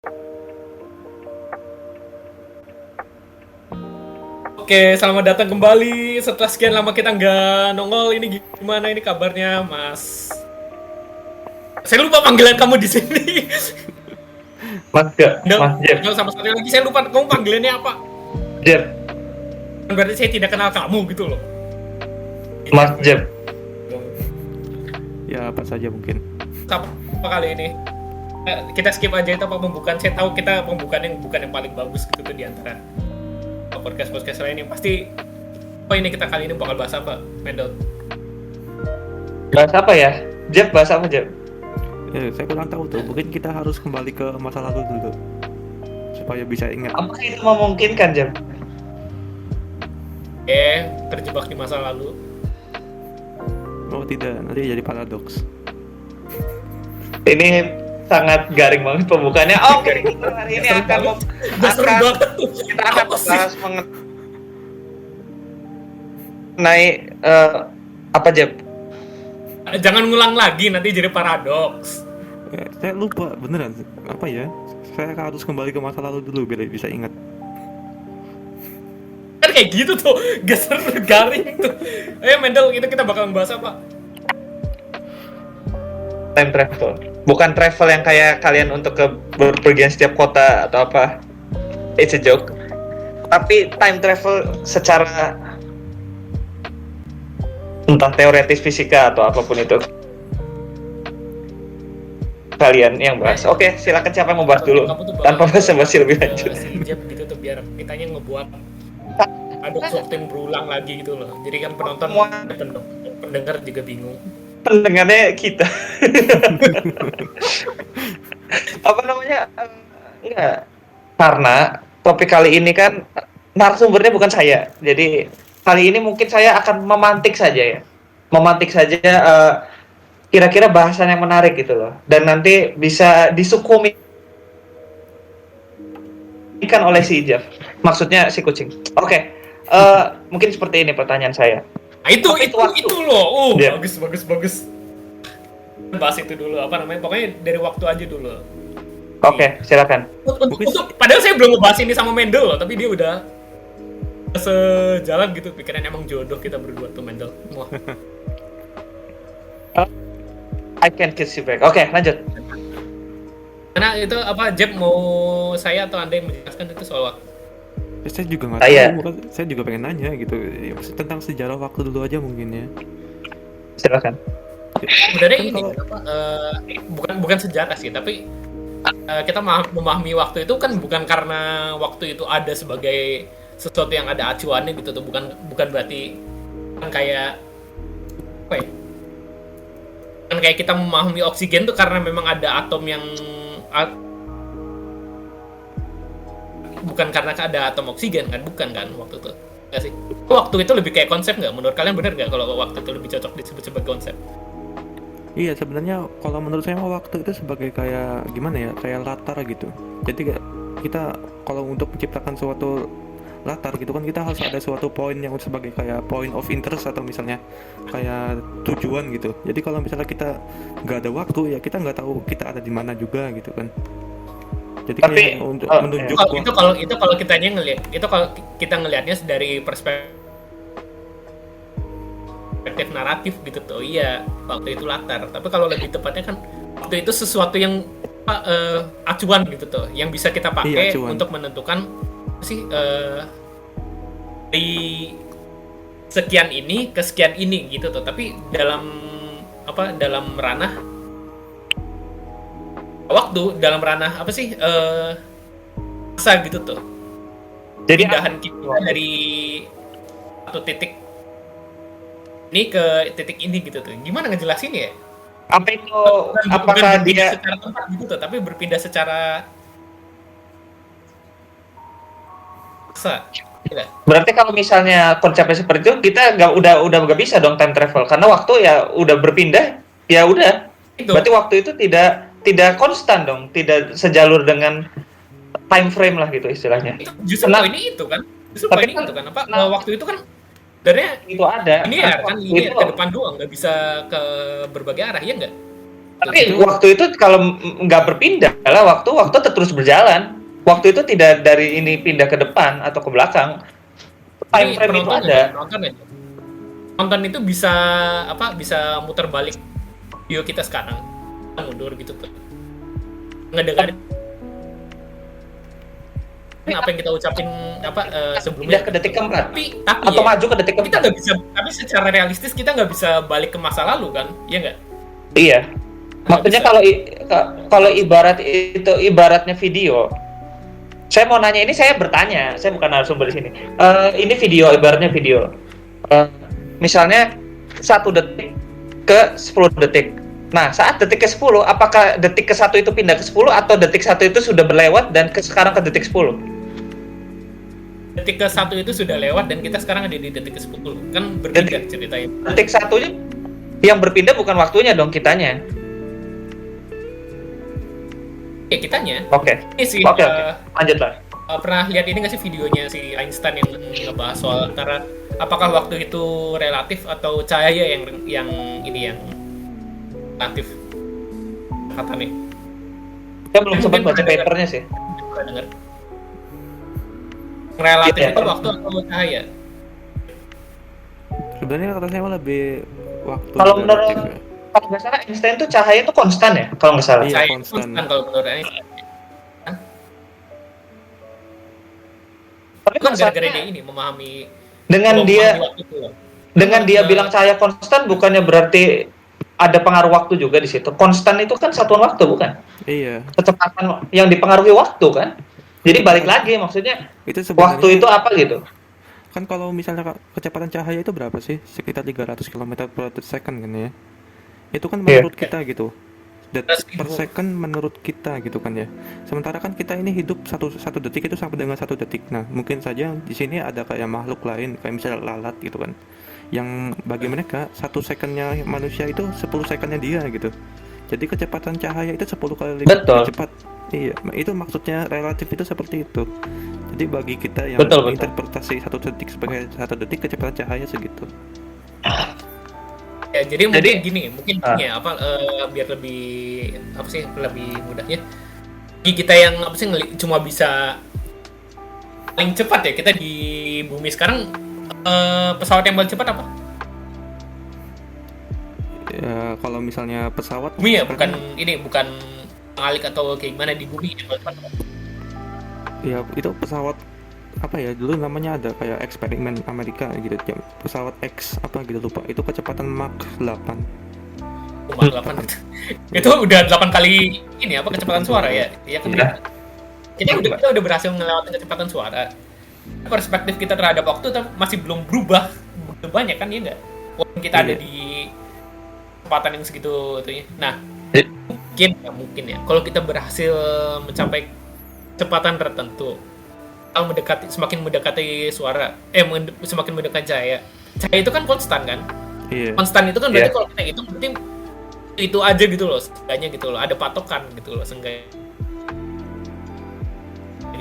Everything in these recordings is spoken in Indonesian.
Oke, selamat datang kembali. Setelah sekian lama kita nggak nongol, ini gimana ini kabarnya, Mas? Saya lupa panggilan kamu di sini. Mas Jeff. Sama sekali lagi saya lupa kamu panggilannya apa. Jeff. Berarti saya tidak kenal kamu gitu loh. Mas Jeff. Ya apa saja mungkin. Apa kali ini? Kita skip aja itu apa pembukaan. Saya tahu kita pembukaan yang bukan yang paling bagus gitu tuh di antara podcast lain yang pasti. Oh ini kita kali ini bakal bahas apa, Mendel? Bahas apa ya? Jeff, bahas apa Jeff? Saya kurang tahu tuh. Mungkin kita harus kembali ke masa lalu dulu supaya bisa ingat. Apa itu memungkinkan Jeff? Terjebak di masa lalu. Oh tidak, nanti jadi paradoks. Ini sangat garing banget pembukaannya. Oke, kita hari ini akan kita akan bahas mengenai apa Jeff? Jangan ngulang lagi, nanti jadi paradoks. Saya lupa beneran. Apa ya? Saya harus kembali ke masa lalu dulu biar bisa ingat. Kan kayak gitu tuh, geser garing tuh. Ayo Mendel, itu kita bakal bahas apa? Time travel. Bukan travel yang kayak kalian untuk ke berpergian setiap kota atau apa. It's a joke. Tapi time travel secara entah teoretis fisika atau apapun itu. Kalian yang bahas. Oke, silakan siapa yang mau bahas dulu tanpa basa-basi lebih lanjut. Si Jeb gitu tuh biar kitanya ngebuat ada waktu yang berulang lagi gitu loh. Jadi kan penonton, pendengar juga bingung. Pendengarnya kita. Apa namanya? Enggak. Karena topik kali ini kan narasumbernya bukan saya. Jadi kali ini mungkin saya akan memantik saja ya. Memantik saja kira-kira bahasan yang menarik gitu loh. Dan nanti bisa disukumi ikan oleh si Ijaf. Maksudnya si kucing. Oke. Mungkin seperti ini pertanyaan saya. Nah, itu loh. Yeah. Bagus. Bahas itu dulu, apa namanya? Pokoknya dari waktu aja dulu. Oke, silakan. Padahal saya belum ngebahas ini sama Mendel loh, tapi dia udah sejalan gitu, pikiran emang jodoh kita berdua tuh Mendel. Wah. I can kiss you back. Oke, lanjut. Karena itu apa, Jeb mau saya atau Anda yang menjelaskan itu soal waktu? Saya juga nggak tahu. Saya juga pengen nanya gitu. Ya, tentang sejarah waktu dulu aja mungkin ya. Silakan. Sebenarnya ini bukan sejarah sih, tapi kita memahami waktu itu kan bukan karena waktu itu ada sebagai sesuatu yang ada acuannya gitu tuh, bukan berarti kan kayak apa ya? Kan kayak kita memahami oksigen tuh karena memang ada atom yang bukan karena ada atom oksigen kan, bukan kan waktu itu. Nggak sih? Waktu itu lebih kayak konsep nggak? Menurut kalian benar nggak kalau waktu itu lebih cocok disebut sebagai konsep? Iya sebenarnya kalau menurut saya waktu itu sebagai kayak gimana ya, kayak latar gitu. Jadi kita kalau untuk menciptakan suatu latar gitu kan kita harus ada suatu poin yang sebagai kayak point of interest atau misalnya kayak tujuan gitu. Jadi kalau misalnya kita nggak ada waktu ya kita nggak tahu kita ada di mana juga gitu kan. Jadi kayak untuk menunjuk itu kalau kitanya ngelihat itu kalau kita ngelihatnya dari perspektif naratif gitu tuh, iya waktu itu latar. Tapi kalau lebih tepatnya kan waktu itu sesuatu yang acuan gitu tuh, yang bisa kita pakai untuk menentukan sih dari sekian ini ke sekian ini gitu tuh. Tapi dalam ranah waktu, dalam ranah apa sih masa gitu tuh. Jadi pindahan kita dari satu titik ini ke titik ini gitu tuh. Gimana ngejelasin ya? Apa itu? Apakah dia secara tempat gitu tuh, tapi berpindah secara masa? Tidak. Berarti kalau misalnya konsepnya seperti itu, kita udah nggak bisa dong time travel karena waktu ya udah berpindah, ya udah. Berarti waktu itu tidak konstan dong, tidak sejalur dengan time frame lah gitu istilahnya. Justru ini itu kan? Apa? Waktu itu kan sebenarnya itu ada. Ini ya kan linear ke depan doang, nggak bisa ke berbagai arah, ya nggak? Tapi waktu itu kalau nggak berpindah lah, waktu terus berjalan. Waktu itu tidak dari ini pindah ke depan atau ke belakang. Time frame itu ada. Nonton itu bisa bisa muter balik video kita sekarang, mundur gitu tuh. Ngedengerin apa yang kita ucapin sebelumnya Pindah ke detik keempat. tapi Atau maju ke detik kita keempat. nggak bisa, tapi secara realistis kita nggak bisa balik ke masa lalu kan, iya nggak? Iya. Maksudnya kalau ibaratnya video. Saya mau nanya ini, saya bertanya, saya bukan narasumber di sini. Ini video, ibaratnya video. Misalnya 1 detik ke 10 detik. Nah, saat detik ke 10, apakah detik ke 1 itu pindah ke 10 atau detik 1 itu sudah berlewat dan sekarang ke detik 10? Detik ke 1 itu sudah lewat dan kita sekarang ada di detik ke 10. Kan berbeda ceritanya. Detik 1-nya yang berpindah bukan waktunya dong, kitanya. Ya kitanya. Oke. Ini sih Oke. Lanjutlah. pernah lihat ini nggak sih videonya si Einstein yang ngebahas soal antara apakah waktu itu relatif atau cahaya yang relatif kata nih. Saya belum sempat baca papernya sih. Pernah dengar? Relatif Iya, itu pernah. waktu atau cahaya? Sebenarnya kata saya mah lebih waktu. Kalau relatif menurut ya. kalau nggak salah Einstein tuh cahaya itu konstan ya, kalau nggak salah. Iya, Cahaya konstan. konstan kalau menurut Einstein. Tapi Bukan gara-gara konstan dia ini memahami dengan waktu itu. dia bilang cahaya konstan, bukannya berarti ada pengaruh waktu juga di situ. Konstan itu kan satuan waktu, bukan? Iya. Kecepatan yang dipengaruhi waktu kan. Jadi balik lagi, maksudnya Itu sebenarnya waktu itu apa gitu? kan kalau misalnya kecepatan cahaya itu berapa sih? Sekitar 300 km per second kan ya. Itu kan menurut kita gitu. Per second menurut kita gitu kan ya. Sementara kan kita ini hidup satu detik itu sama dengan 1 detik. Nah, mungkin saja di sini ada kayak makhluk lain kayak misalnya lalat gitu kan. Yang bagi mereka 1 secondnya manusia itu 10 secondnya dia gitu. Jadi kecepatan cahaya itu 10 kali lebih Betul. cepat. Iya, itu maksudnya relatif itu seperti itu. Jadi bagi kita yang Betul. interpretasi 1 detik sebagai 1 detik, kecepatan cahaya segitu. Ya, jadi mungkin Jadi- gini, mungkin ya biar lebih lebih mudahnya. Bagi kita yang cuma bisa paling cepat ya, kita di bumi sekarang pesawat yang paling cepat apa? Ya, kalau misalnya pesawat Bumi ya, bukan ngalik atau kayak gimana di bumi yang paling cepat apa? ya itu pesawat apa ya, dulu namanya ada kayak eksperimen Amerika gitu, pesawat X apa gitu lupa, itu kecepatan Mach 8. Cuma 8 itu udah 8 kali ini kecepatan suara ya. Iya kan? Iya. Kita udah berhasil melewati kecepatan suara. Perspektif kita terhadap waktu masih belum berubah begitu banyak kan, ya enggak? Walaupun kita ada Iya. di kecepatan yang segitu tuh ya. Nah, Iya. mungkin ya kalau kita berhasil mencapai kecepatan tertentu, semakin mendekati suara, semakin mendekati cahaya. Cahaya itu kan konstan kan? Iya. Konstan itu kan berarti Iya. kalau kita hitung berarti itu aja gitu loh, seenggaknya gitu loh, ada patokan gitu loh, seenggaknya.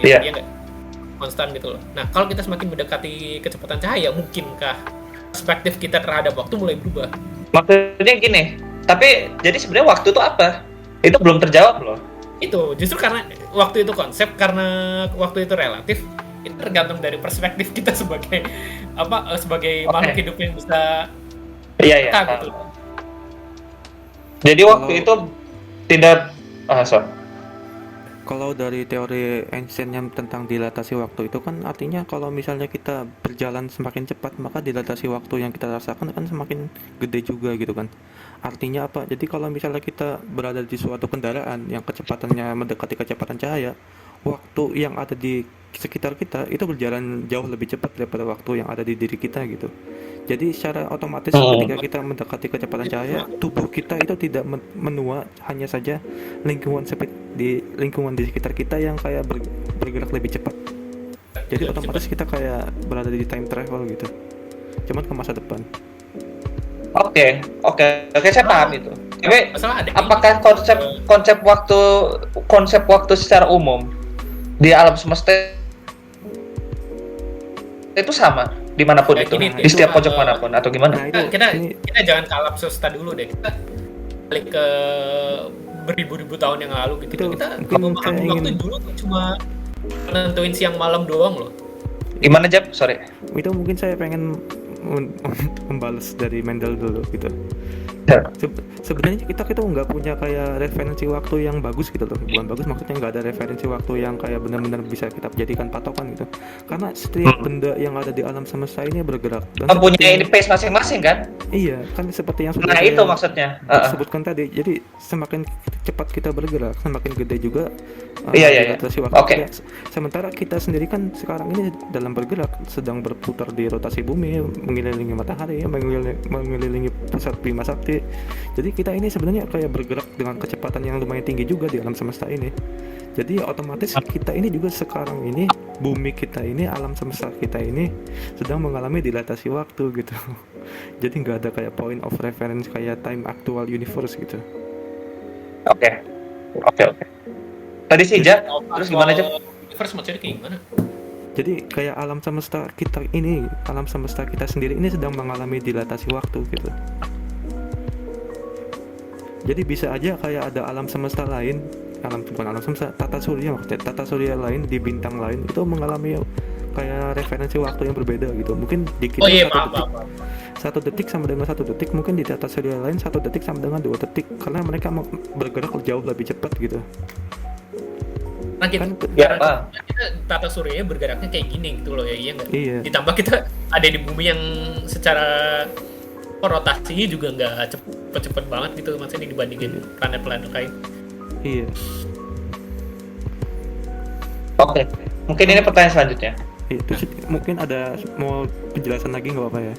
Iya. Iya nggak? Konstan gitu loh. Nah, kalau kita semakin mendekati kecepatan cahaya, mungkinkah perspektif kita terhadap waktu mulai berubah? Maksudnya gini, tapi jadi sebenarnya waktu itu apa? Itu belum terjawab loh. Itu justru karena waktu itu konsep, karena waktu itu relatif, itu tergantung dari perspektif kita sebagai sebagai Oke. makhluk hidup yang bisa Iya. gitu. Jadi waktu itu tidak Kalau dari teori Einstein yang tentang dilatasi waktu itu kan artinya kalau misalnya kita berjalan semakin cepat, maka dilatasi waktu yang kita rasakan kan semakin gede juga gitu kan. Artinya apa? Jadi kalau misalnya kita berada di suatu kendaraan yang kecepatannya mendekati kecepatan cahaya, waktu yang ada di sekitar kita itu berjalan jauh lebih cepat daripada waktu yang ada di diri kita gitu. Jadi secara otomatis ketika kita mendekati kecepatan cahaya, tubuh kita itu tidak menua, hanya saja lingkungan di sekitar kita yang kayak bergerak lebih cepat. Jadi otomatis kita kayak berada di time travel gitu. Cuman ke masa depan. Oke, saya paham itu. Tapi Masalah ada apakah konsep waktu secara umum di alam semesta itu sama dimanapun Ya, itu, gini, di setiap itu, pojok manapun atau gimana? Nah, itu kita ini jangan ke alam semesta dulu deh. balik ke beribu-ribu tahun yang lalu gitu. Itu Kita mungkin memahami saya waktu ingin dulu tuh cuma nentuin siang malam doang loh. Gimana Jap? Sorry. itu mungkin saya pengen membalas dari Mendel dulu gitu. Ya. Sebenarnya kita nggak punya kayak referensi waktu yang bagus gitu loh. Bukan bagus, maksudnya nggak ada referensi waktu yang kayak benar-benar bisa kita jadikan patokan gitu. Karena setiap benda yang ada di alam semesta ini bergerak. Dan Punya seperti ini pace masing-masing kan? iya, kan seperti yang sudah Nah saya itu maksudnya. sebutkan tadi. Jadi semakin cepat kita bergerak, semakin gede juga Iya. rotasi waktu Oke. kita. Sementara kita sendiri kan sekarang ini dalam bergerak, sedang berputar di rotasi bumi, mengelilingi matahari, mengelilingi pusat Bima Sakti. Jadi kita ini sebenarnya kayak bergerak dengan kecepatan yang lumayan tinggi juga di alam semesta ini. Jadi otomatis kita ini juga sekarang ini, bumi kita ini, alam semesta kita ini sedang mengalami dilatasi waktu gitu. Jadi nggak ada kayak point of reference kayak time actual universe gitu. Oke. Tadi sih Jap, terus gimana Jap? Universe maksudnya kayak gimana? Jadi kayak alam semesta kita ini, alam semesta kita sendiri ini sedang mengalami dilatasi waktu gitu. Jadi bisa aja kayak ada alam semesta lain, bukan alam semesta, tata surya maksudnya, tata surya lain di bintang lain itu mengalami kayak referensi waktu yang berbeda gitu. Mungkin di kita satu detik sama dengan 1 detik, mungkin di tata surya lain 1 detik sama dengan 2 detik, karena mereka bergerak jauh lebih cepat gitu. Nah kita, Kan kita tata suryanya bergeraknya kayak gini gitu loh ya, iya nggak? Iya. Ditambah kita ada di bumi yang secara rotasinya juga nggak cepet-cepet banget gitu maksudnya dibandingin planet-planet lain. Iya. Oke. Mungkin ini pertanyaan selanjutnya. Terus mungkin ada mau penjelasan lagi nggak apa-apa ya?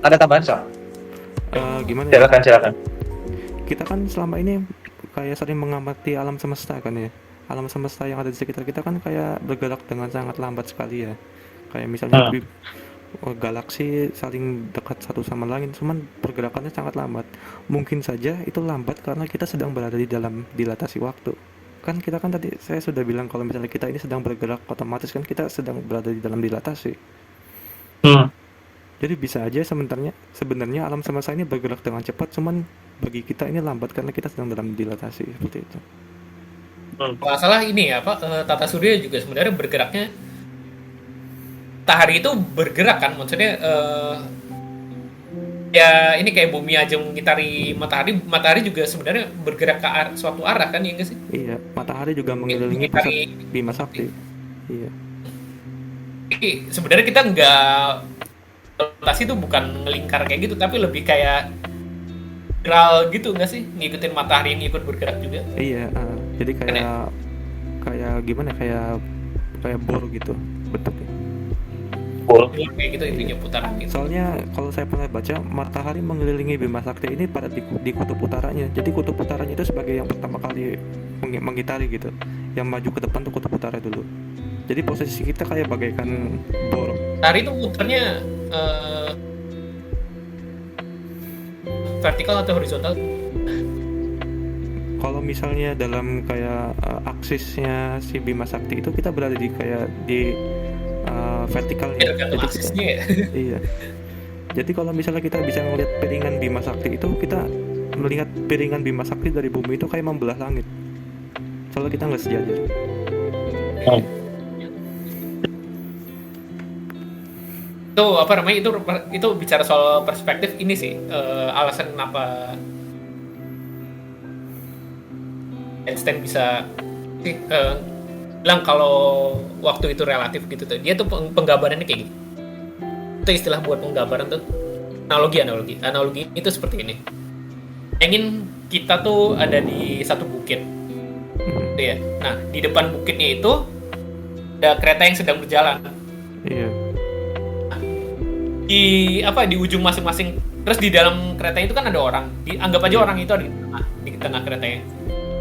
Ada tambahan soal? Gimana ya? Silakan. Kita kan selama ini kayak sering mengamati alam semesta kan ya. Alam semesta yang ada di sekitar kita kan kayak bergerak dengan sangat lambat sekali ya. Kayak misalnya galaksi saling dekat satu sama lain, cuman pergerakannya sangat lambat. Mungkin saja itu lambat karena kita sedang berada di dalam dilatasi waktu. Kan kita kan tadi saya sudah bilang kalau misalnya kita ini sedang bergerak, otomatis kan kita sedang berada di dalam dilatasi. Jadi bisa aja sebenarnya alam semesta ini bergerak dengan cepat, cuman bagi kita ini lambat karena kita sedang dalam dilatasi seperti itu. Masalah ini ya tata surya juga sebenarnya bergeraknya, matahari itu bergerak kan, maksudnya ya ini kayak bumi aja mengitari matahari juga sebenarnya bergerak ke suatu arah kan, ya nggak sih? Iya, matahari juga mengelilingi pusat Bima Sakti. Iya. Jadi sebenarnya kita nggak, rotasi itu bukan ngelingkar kayak gitu, tapi lebih kayak spiral gitu nggak sih, ngikutin matahari yang ikut bergerak juga. Iya, jadi kayak gimana, kayak bor gitu bentuknya. Kayak gitu intinya, putaran gitu. Soalnya kalau saya pernah baca, matahari mengelilingi Bima Sakti ini pada di kutub utaranya. Jadi kutub utaranya itu sebagai yang pertama kali mengitari gitu. Yang maju ke depan tuh kutub utara dulu. Jadi posisi kita kayak bagaikan bor. Matahari itu muternya vertikal atau horizontal? Kalau misalnya dalam kayak aksisnya si Bima Sakti itu kita berada di vertikalnya. Jadi aksisnya ya. Iya. Jadi kalau misalnya kita bisa melihat piringan Bima Sakti itu, kita melihat piringan Bima Sakti dari bumi itu kayak membelah langit. Soalnya kita nggak sejajar. Itu apa namanya, itu bicara soal perspektif ini sih, alasan kenapa Einstein bisa bilang kalau waktu itu relatif gitu tuh. Dia tuh penggambarannya kayak gini. Itu istilah buat penggambaran tuh analogi itu seperti ini. Ingin kita tuh ada di satu bukit gitu ya. Nah, di depan bukitnya itu ada kereta yang sedang berjalan. Iya. Di ujung masing-masing, terus di dalam kereta itu kan ada orang. Anggap aja orang itu ada di tengah keretanya.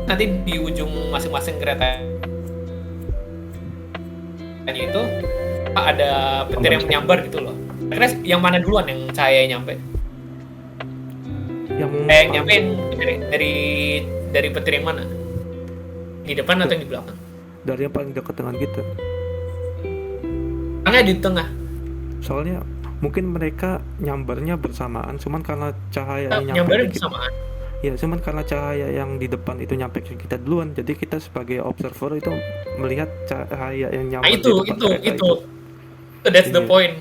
Nanti di ujung masing-masing kereta itu ada petir yang menyambar gitu loh. Kira yang mana duluan yang cahaya nyampe? Yang nyampe dari petir yang mana? Di depan atau di belakang? Dari yang paling dekat dengan kita. Di tengah. Soalnya mungkin mereka nyambarnya bersamaan, cuman karena cahaya yang nyampe Nyambarnya ke kita, bersamaan. ya cuman karena cahaya yang di depan itu nyampe ke kita duluan, jadi kita sebagai observer itu melihat cahaya yang Nah nyambar di itu depan kereta itu that's the Iya, point.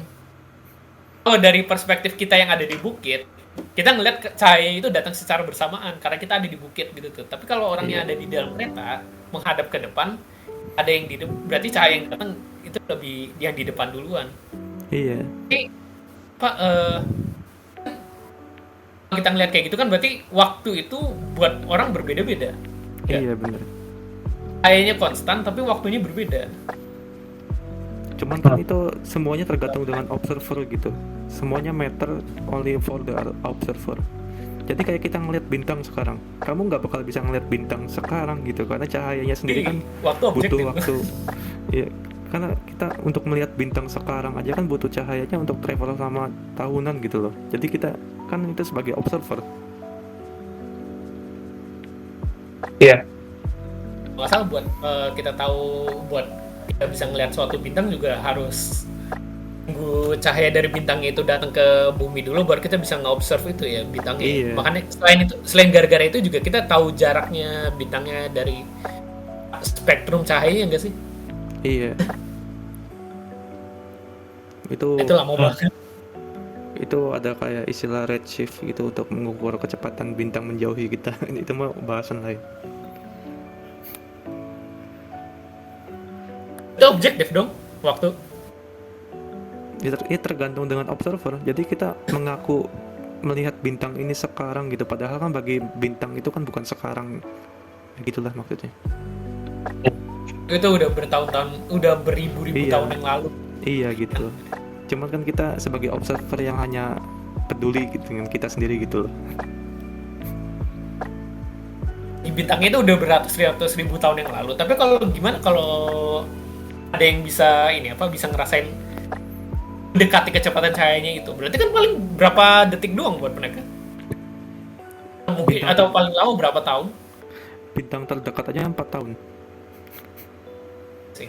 Kalau dari perspektif kita yang ada di bukit, kita ngelihat cahaya itu datang secara bersamaan karena kita ada di bukit gitu tuh. Tapi kalau orang yang iya, ada di dalam kereta menghadap ke depan, ada yang di berarti cahaya yang datang itu lebih yang di depan duluan. iya, Jadi Pak, kalau kita ngelihat kayak gitu kan berarti waktu itu buat orang berbeda-beda. Ya, iya benar. cahayanya konstan tapi waktunya berbeda. Cuman kan itu semuanya tergantung dengan observer gitu. Semuanya matter only for the observer. Jadi kayak kita ngeliat bintang sekarang, kamu nggak bakal bisa ngeliat bintang sekarang gitu karena cahayanya sendiri kan Waktu butuh objektif. waktu. Iya, karena kita untuk melihat bintang sekarang aja kan butuh cahayanya untuk travel sama tahunan gitu loh. Jadi kita kan itu sebagai observer. Iya. Nggak salah buat kita tahu buat kita bisa ngelihat suatu bintang juga harus tunggu cahaya dari bintangnya itu datang ke bumi dulu baru kita bisa nge-observe itu ya bintangnya. Iya. Makanya selain gara-gara itu juga kita tahu jaraknya bintangnya dari spektrum cahaya enggak sih? Iya. Itu Itu lama banget. itu ada kayak istilah redshift gitu untuk mengukur kecepatan bintang menjauhi kita. Itu mah bahasan lain. Itu objektif dong waktu. Ya tergantung dengan observer. Jadi kita mengaku melihat bintang ini sekarang gitu, padahal kan bagi bintang itu kan bukan sekarang. Gitulah maksudnya. Itu udah bertahun-tahun, udah beribu-ribu Iya. tahun yang lalu. Iya gitu. Cuman kan kita sebagai observer yang hanya peduli gitu dengan kita sendiri gitu loh. Di bintangnya itu udah beratus-ratus ribu tahun yang lalu. Tapi kalau gimana kalau ada yang bisa bisa ngerasain mendekati kecepatan cahayanya itu, berarti kan paling berapa detik doang buat mereka? Mungkin Bintang, atau paling lama berapa tahun bintang terdekat aja 4 tahun. sih?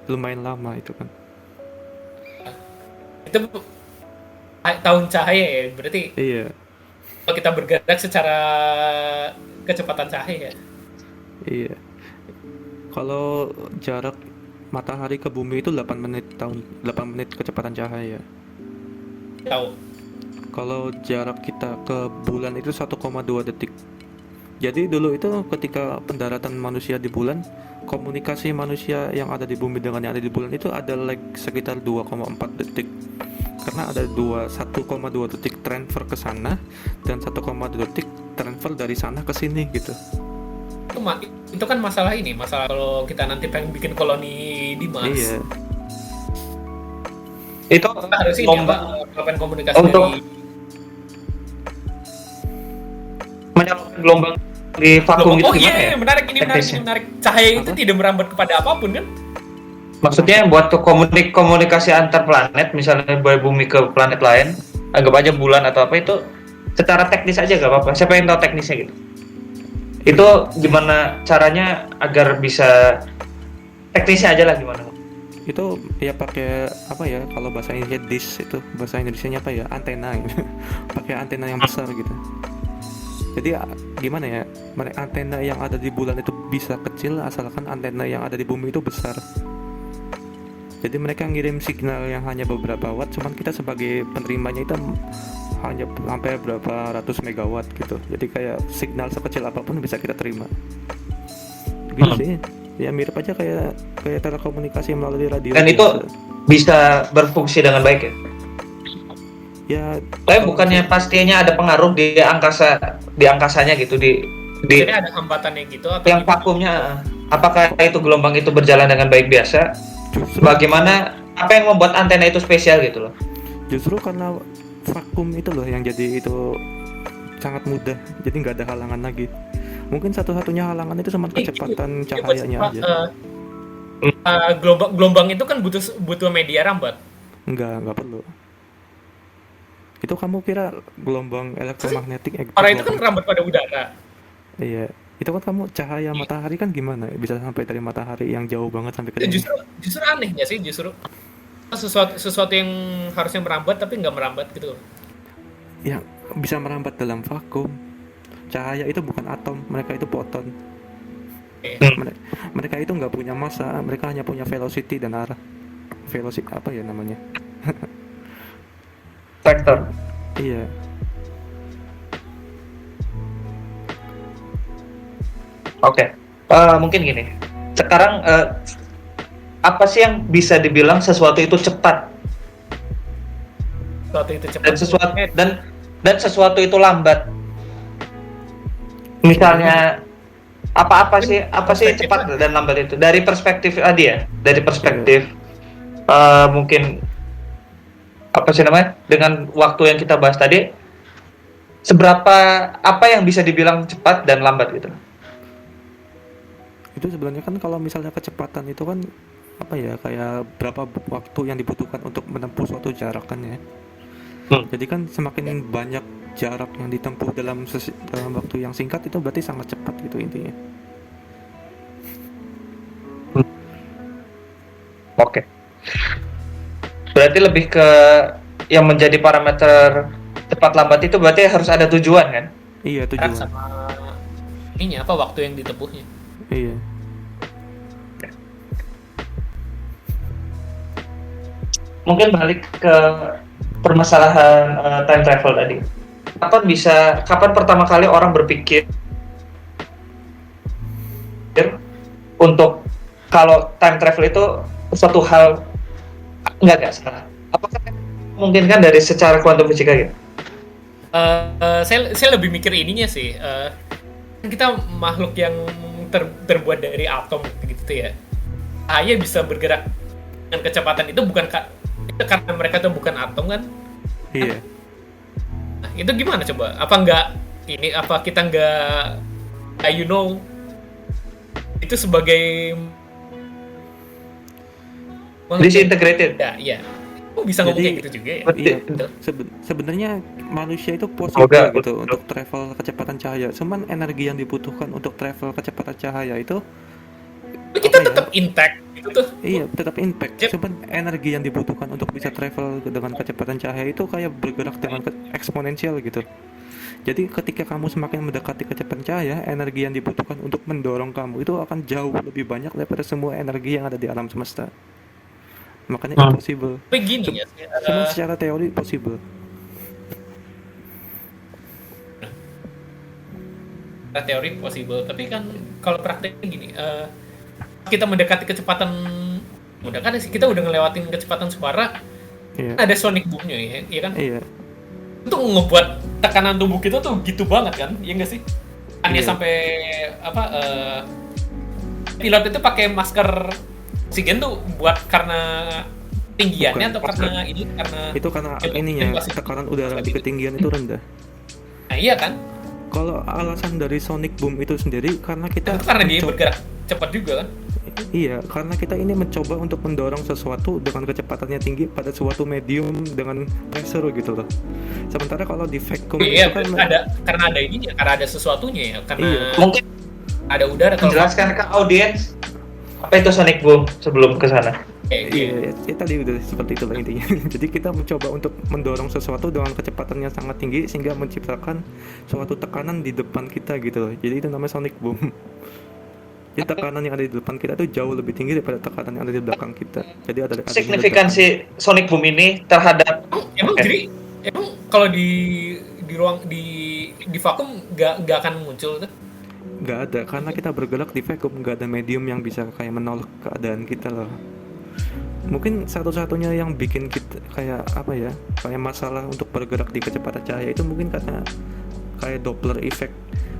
Lumayan lama itu kan. Itu tahun cahaya ya, berarti Iya, kalau kita bergerak secara kecepatan cahaya. iya. Kalau jarak matahari ke bumi itu 8 menit kecepatan cahaya. Tahu. Kalau jarak kita ke bulan itu 1,2 detik. Jadi dulu itu ketika pendaratan manusia di bulan, komunikasi manusia yang ada di bumi dengan yang ada di bulan itu ada lag sekitar 2,4 detik. Karena ada 1,2 detik transfer ke sana dan 1,2 detik transfer dari sana ke sini gitu. Itu kan masalah kalau kita nanti pengen bikin koloni di Mars. Iya, Itu Kita harus melakukan komunikasi untuk dari menyalurkan gelombang di vakum gitu oh gimana iya, ya? menarik Teknisnya. menarik. Cahaya itu Apa? tidak merambat kepada apapun kan? Maksudnya buat komunikasi antar planet, misalnya dari bumi ke planet lain, anggap aja bulan atau apa itu, secara teknis aja gak apa-apa. Siapa yang tahu teknisnya gitu? Itu gimana caranya agar bisa teknisnya aja lah gimana? itu ya pakai apa ya, kalau bahasa Indonesia dish, itu bahasa Indonesianya apa ya, antena gitu. Pakai antena yang besar gitu. Jadi gimana ya, antena yang ada di bulan itu bisa kecil asalkan antena yang ada di bumi itu besar. Jadi mereka ngirim signal yang hanya beberapa watt, cuman kita sebagai penerimanya itu hanya sampai berapa ratus megawatt gitu. Jadi kayak signal sekecil apapun bisa kita terima. Gitu sih. Ya mirip aja kayak telekomunikasi melalui radio. Dan itu biasa. bisa berfungsi dengan baik ya? Ya Tapi bukannya pastinya ada pengaruh di angkasanya gitu Jadi ada hambatannya gitu atau yang gimana? vakumnya, apakah itu gelombang itu berjalan dengan baik biasa? justru Bagaimana, apa yang membuat antena itu spesial gitu loh? justru karena vakum itu loh yang jadi itu sangat mudah, jadi nggak ada halangan lagi. Mungkin satu-satunya halangan itu cuma kecepatan cahayanya aja. Gelombang itu kan butuh media rambat. Nggak perlu. Itu kamu kira gelombang elektromagnetik Orang itu kan rambat pada udara. Iya, itu kan kamu cahaya matahari kan gimana bisa sampai dari matahari yang jauh banget sampai ke Itu sini. justru aneh nggak sih justru? sesuatu yang harusnya merambat tapi nggak merambat gitu. Yang bisa merambat dalam vakum. Cahaya itu bukan atom, mereka itu foton. Oke. Mereka itu nggak punya massa, mereka hanya punya velocity dan arah. Velocity apa ya namanya? Vektor. Iya. Oke. Mungkin gini. Sekarang apa sih yang bisa dibilang sesuatu itu cepat Sesuatu itu cepat. dan sesuatu itu lambat? Misalnya apa sih cepat dan lambat itu dari perspektif dia, dari perspektif mungkin apa sih namanya, dengan waktu yang kita bahas tadi, seberapa apa yang bisa dibilang cepat dan lambat gitu? Itu sebenarnya kan kalau misalnya kecepatan itu kan apa ya, kayak berapa waktu yang dibutuhkan untuk menempuh suatu jarak kan ya. Jadi kan semakin banyak jarak yang ditempuh dalam waktu yang singkat itu berarti sangat cepat gitu intinya. Oke. Berarti lebih ke yang menjadi parameter cepat lambat itu berarti harus ada tujuan kan? Iya, Jarak tujuan. sama ini apa waktu yang ditempuhnya. Iya. Mungkin balik ke permasalahan time travel tadi. Kapan pertama kali orang berpikir untuk kalau time travel itu suatu hal enggak salah. Apakah mungkin kan dari secara kuantum fisika gitu? Saya lebih mikir ininya sih. Kita makhluk yang terbuat dari atom gitu ya. Cahaya bisa bergerak dengan kecepatan itu itu karena mereka tuh bukan atom kan? Iya. Nah, itu gimana coba? Apa kita nggak itu sebagai Disintegrated. Ya. Kok bisa ngomong Jadi, kayak gitu juga ya? Iya, Betul. sebenarnya manusia itu possible gitu untuk travel kecepatan cahaya. Cuman energi yang dibutuhkan untuk travel kecepatan cahaya itu Tapi kita apa ya? tetap intact gitu tuh. Iya, tetap impact. Yep. Cuman energi yang dibutuhkan untuk bisa travel dengan kecepatan cahaya itu kayak bergerak dengan eksponensial gitu. Jadi ketika kamu semakin mendekati kecepatan cahaya, energi yang dibutuhkan untuk mendorong kamu itu akan jauh lebih banyak daripada semua energi yang ada di alam semesta. Makanya impossible. Tapi gini ya, Cuman secara teori possible. teori possible. Tapi kan kalau prakteknya gini, kita mendekati kecepatan, kita udah ngelewatin kecepatan suara, Iya. ada sonic boom-nya ya kan? Iya. Itu ngebuat tekanan tubuh kita tuh gitu banget kan, ya nggak sih? Aneh Iya. sampai pilot itu pakai masker oksigen tuh buat karena tinggiannya atau karena Itu karena ininya tekanan udara di ketinggian itu rendah. Nah iya kan? Kalau alasan dari sonic boom itu sendiri karena kita Itu karena dia bergerak cepat juga kan? Iya, karena kita ini mencoba untuk mendorong sesuatu dengan kecepatannya tinggi pada suatu medium dengan pressure gitu loh. Sementara kalau di vacuum Iya, itu kan karena ada ininya, karena ada sesuatunya ya, karena Iya. Mungkin ada udara. menjelaskan ke audiens apa itu sonic boom sebelum ke sana. Iya, ya, tadi udah seperti itu lah intinya. Jadi kita mencoba untuk mendorong sesuatu dengan kecepatan yang sangat tinggi sehingga menciptakan suatu tekanan di depan kita gitu loh. Jadi itu namanya sonic boom. Jadi tekanan yang ada di depan kita itu jauh lebih tinggi daripada tekanan yang ada di belakang kita. Jadi ada Signifikansi sonic boom ini terhadap Jadi emang kalau di ruang di vakum nggak akan muncul tuh? nggak ada, karena kita bergerak di vacuum, nggak ada medium yang bisa kayak menolak keadaan kita loh. Mungkin satu-satunya yang bikin kita kayak apa ya, kayak masalah untuk bergerak di kecepatan cahaya itu mungkin karena kayak Doppler effect.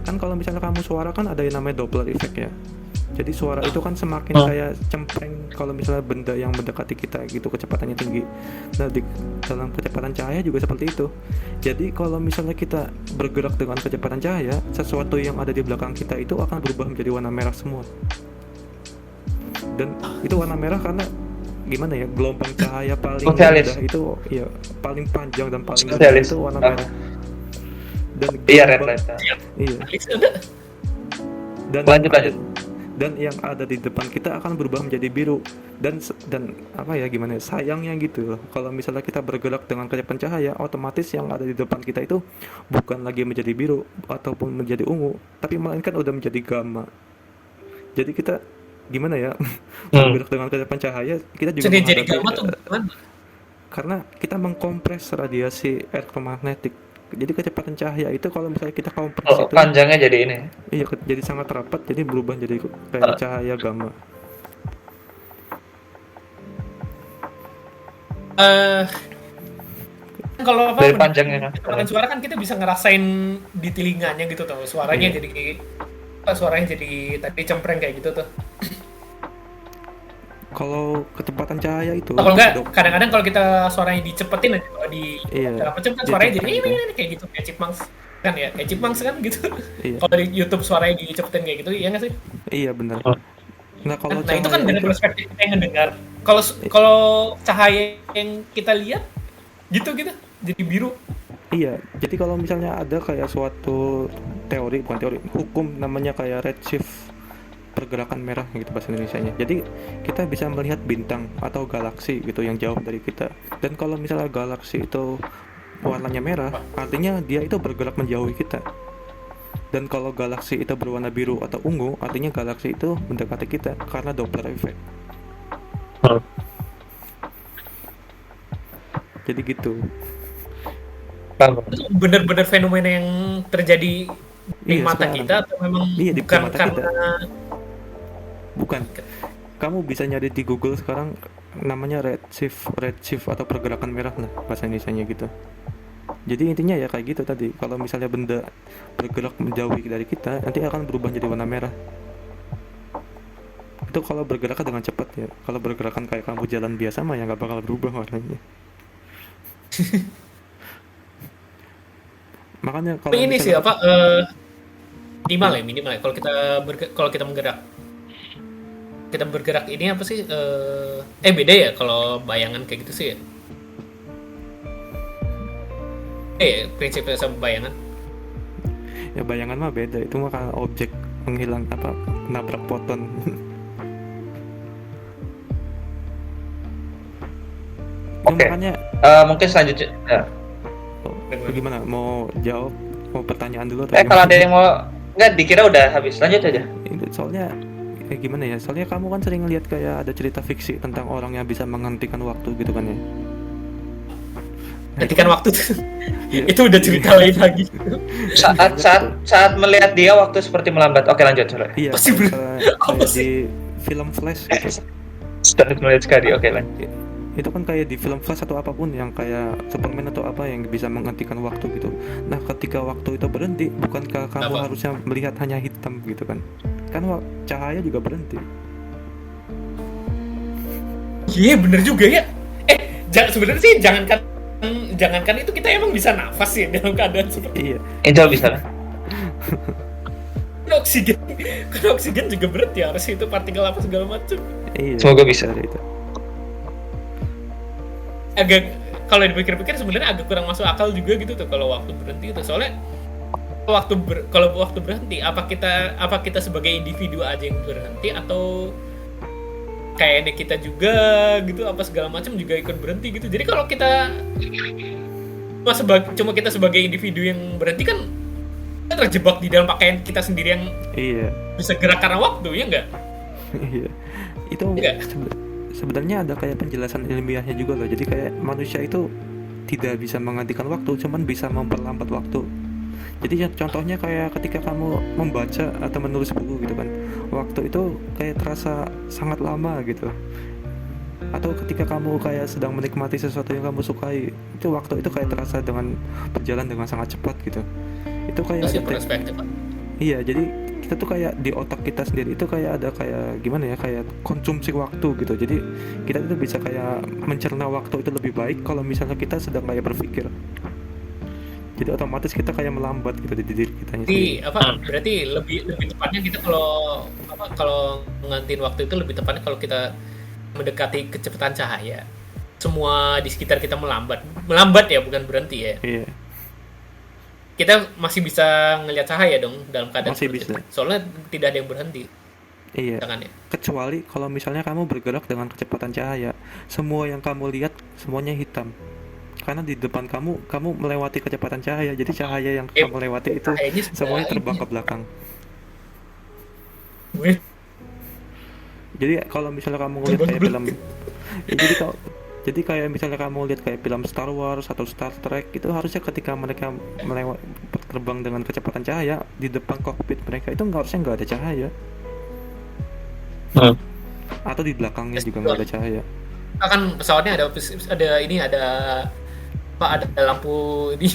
Kan kalau misalnya kamu suara kan ada yang namanya Doppler effect ya. Jadi suara itu kan semakin kayak cempreng kalau misalnya benda yang mendekati kita gitu kecepatannya tinggi. Nah dalam kecepatan cahaya juga seperti itu. Jadi kalau misalnya kita bergerak dengan kecepatan cahaya, sesuatu yang ada di belakang kita itu akan berubah menjadi warna merah semua. Dan itu warna merah karena gimana ya, gelombang cahaya paling rendah itu ya paling panjang dan paling rendah itu warna merah. Dan iya red light. Iya. Dan lanjut. dan yang ada di depan kita akan berubah menjadi biru. Dan apa ya, gimana ya, sayangnya gitu loh, kalau misalnya kita bergerak dengan kecepatan cahaya, otomatis yang ada di depan kita itu bukan lagi menjadi biru ataupun menjadi ungu, tapi melainkan udah menjadi gamma. Jadi kita gimana ya, bergerak dengan kecepatan cahaya, kita juga Jadi menghadapi gamma tuh gimana? karena kita mengkompres radiasi elektromagnetik. Jadi kecepatan cahaya itu kalau misalnya kita kompres Oh, itu, panjangnya jadi ini. iya, jadi sangat rapat, jadi berubah jadi kayak cahaya gamma. Eh, kalau apa Dari panjangnya kan. kecepatan suara kan kita bisa ngerasain di telinganya gitu tuh, suaranya Iya. jadi suaranya jadi tadi cempreng kayak gitu tuh. Kalau kecepatan cahaya itu, Kalau enggak, dok, kadang-kadang kalau kita suaranya dicepetin aja, kalau di iya, apa kan dia suaranya jadi cepet gitu. ini kayak gitu, kayak chipmunks kan ya, kayak chipmunks kan gitu. Iya, Kalau di YouTube suaranya dicepetin kayak gitu, iya nggak sih? iya benar. Nah kalau Nah itu kan cahaya dari itu, perspektif kita yang ngedengar. Kalau cahaya yang kita lihat gitu gitu jadi biru. iya. Jadi kalau misalnya ada kayak suatu teori, bukan teori, hukum namanya kayak redshift pergerakan merah gitu bahasa Indonesianya. Jadi kita bisa melihat bintang atau galaksi gitu yang jauh dari kita. Dan kalau misalnya galaksi itu warnanya merah, artinya dia itu bergerak menjauhi kita. Dan kalau galaksi itu berwarna biru atau ungu, artinya galaksi itu mendekati kita karena Doppler effect. Jadi gitu. Paham. Itu benar-benar fenomena yang terjadi di Iya, mata sekarang. kita atau memang Iya, di bukan mata karena Bukan. Kamu bisa nyari di Google sekarang, namanya redshift atau pergerakan merah lah bahasa Indonesianya gitu. Jadi intinya ya kayak gitu tadi. Kalau misalnya benda bergerak menjauhi dari kita, nanti akan berubah jadi warna merah. Itu kalau bergerak dengan cepat ya. Kalau bergerakan kayak kamu jalan biasa mah ya nggak bakal berubah warnanya. Makanya kalau ini sih misalnya, apa minimal ya kalau kita bergerak ini apa sih beda ya kalau bayangan kayak gitu sih ya. Prinsipnya sama bayangan. ya bayangan mah beda. Itu mah karena objek menghilang apa, nabrak foton. Itu Oke. makanya, Mungkin selanjutnya. Ya. gimana, mau jawab, mau pertanyaan dulu atau Kalau ada gimana? yang mau, nggak dikira udah habis. Lanjut aja. Soalnya gimana ya, soalnya kamu kan sering lihat kayak ada cerita fiksi tentang orang yang bisa menghentikan waktu gitu kan ya. Nah, itu Hentikan kan- waktu tuh. Iya. Itu udah cerita lain lagi. Saat melihat dia waktu seperti melambat. Oke, lanjut. Sorry. Iya, Pasti kayak, apa kayak sih? di film Flash gitu. Saat melihat sekali. Oke, lanjut. Itu kan kayak di film Flash atau apapun yang kayak Superman atau apa yang bisa menghentikan waktu gitu. Nah, ketika waktu itu berhenti, bukankah kamu Apa? harusnya melihat hanya hitam gitu kan? Kan cahaya juga berhenti. Iya bener juga ya. Sebenarnya sih jangankan itu, kita emang bisa nafas ya dalam keadaan seperti Iya, Itu bisa. kan oksigen juga berhenti, harus itu partikel apa segala macam. iya. Semoga bisa. Dari itu. Agak kalau dipikir-pikir sebenarnya agak kurang masuk akal juga gitu tuh kalau waktu berhenti itu. Soalnya kalau waktu berhenti, apa kita sebagai individu aja yang berhenti atau kayaknya kita juga gitu apa segala macam juga ikut berhenti gitu. Jadi kalau kita cuma kita sebagai individu yang berhenti kan kita terjebak di dalam pakaian kita sendiri yang Iya. bisa gerak karena waktu, ya enggak? Iya. Itu Enggak. sebenarnya ada kayak penjelasan ilmiahnya juga loh. Jadi kayak manusia itu tidak bisa menghentikan waktu, cuman bisa memperlambat waktu. Jadi contohnya kayak ketika kamu membaca atau menulis buku gitu kan, waktu itu kayak terasa sangat lama gitu. Atau ketika kamu kayak sedang menikmati sesuatu yang kamu sukai, itu waktu itu kayak terasa berjalan dengan sangat cepat gitu. Itu kayak Itu sih ada perspektif, Pak. iya, jadi kita tuh kayak di otak kita sendiri itu kayak ada kayak gimana ya, kayak konsumsi waktu gitu. Jadi kita itu bisa kayak mencerna waktu itu lebih baik kalau misalnya kita sedang kayak berpikir. Jadi otomatis kita kayak melambat gitu di diri kita Jadi sendiri. berarti lebih tepatnya kita kalau ngantin waktu itu lebih tepatnya kalau kita mendekati kecepatan cahaya, semua di sekitar kita melambat ya, bukan berhenti ya. Iya, Kita masih bisa ngelihat cahaya dong dalam keadaan masih seperti bisa. itu. Soalnya tidak ada yang berhenti. Iya. jangan ya. Kecuali kalau misalnya kamu bergerak dengan kecepatan cahaya, semua yang kamu lihat semuanya hitam. Karena di depan kamu melewati kecepatan cahaya, jadi cahaya yang kamu lewati itu Kayaknya semuanya sudah terbang ini. ke belakang. Wih, Jadi kalau misalnya kamu ngeliat kayak terbang film, ya jadi kayak misalnya kamu lihat kayak film Star Wars atau Star Trek itu harusnya ketika mereka melewat terbang dengan kecepatan cahaya di depan kokpit mereka itu nggak ada cahaya, atau di belakangnya juga nggak ada cahaya. kan pesawatnya ada ini ada apa ada lampu ini.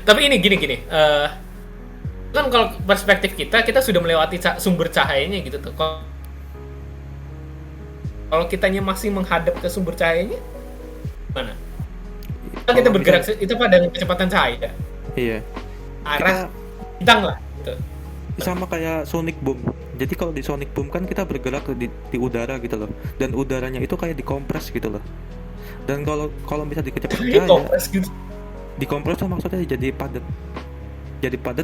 Tapi ini gini kan kalau perspektif kita sudah melewati sumber cahayanya gitu tuh. Kalau kitanya masih menghadap ke sumber cahayanya, mana? Kan kita Kalau bergerak misal- itu pada kecepatan cahaya, Iya, arah bintang lah. Gitu. sama kayak Sonic Boom. Jadi kalau di Sonic Boom kan kita bergerak di udara gitu loh, dan udaranya itu kayak dikompres gitu loh. Dan kalau bisa di kecepatan Ini cahaya, kompres gitu. dikompres tuh maksudnya jadi padat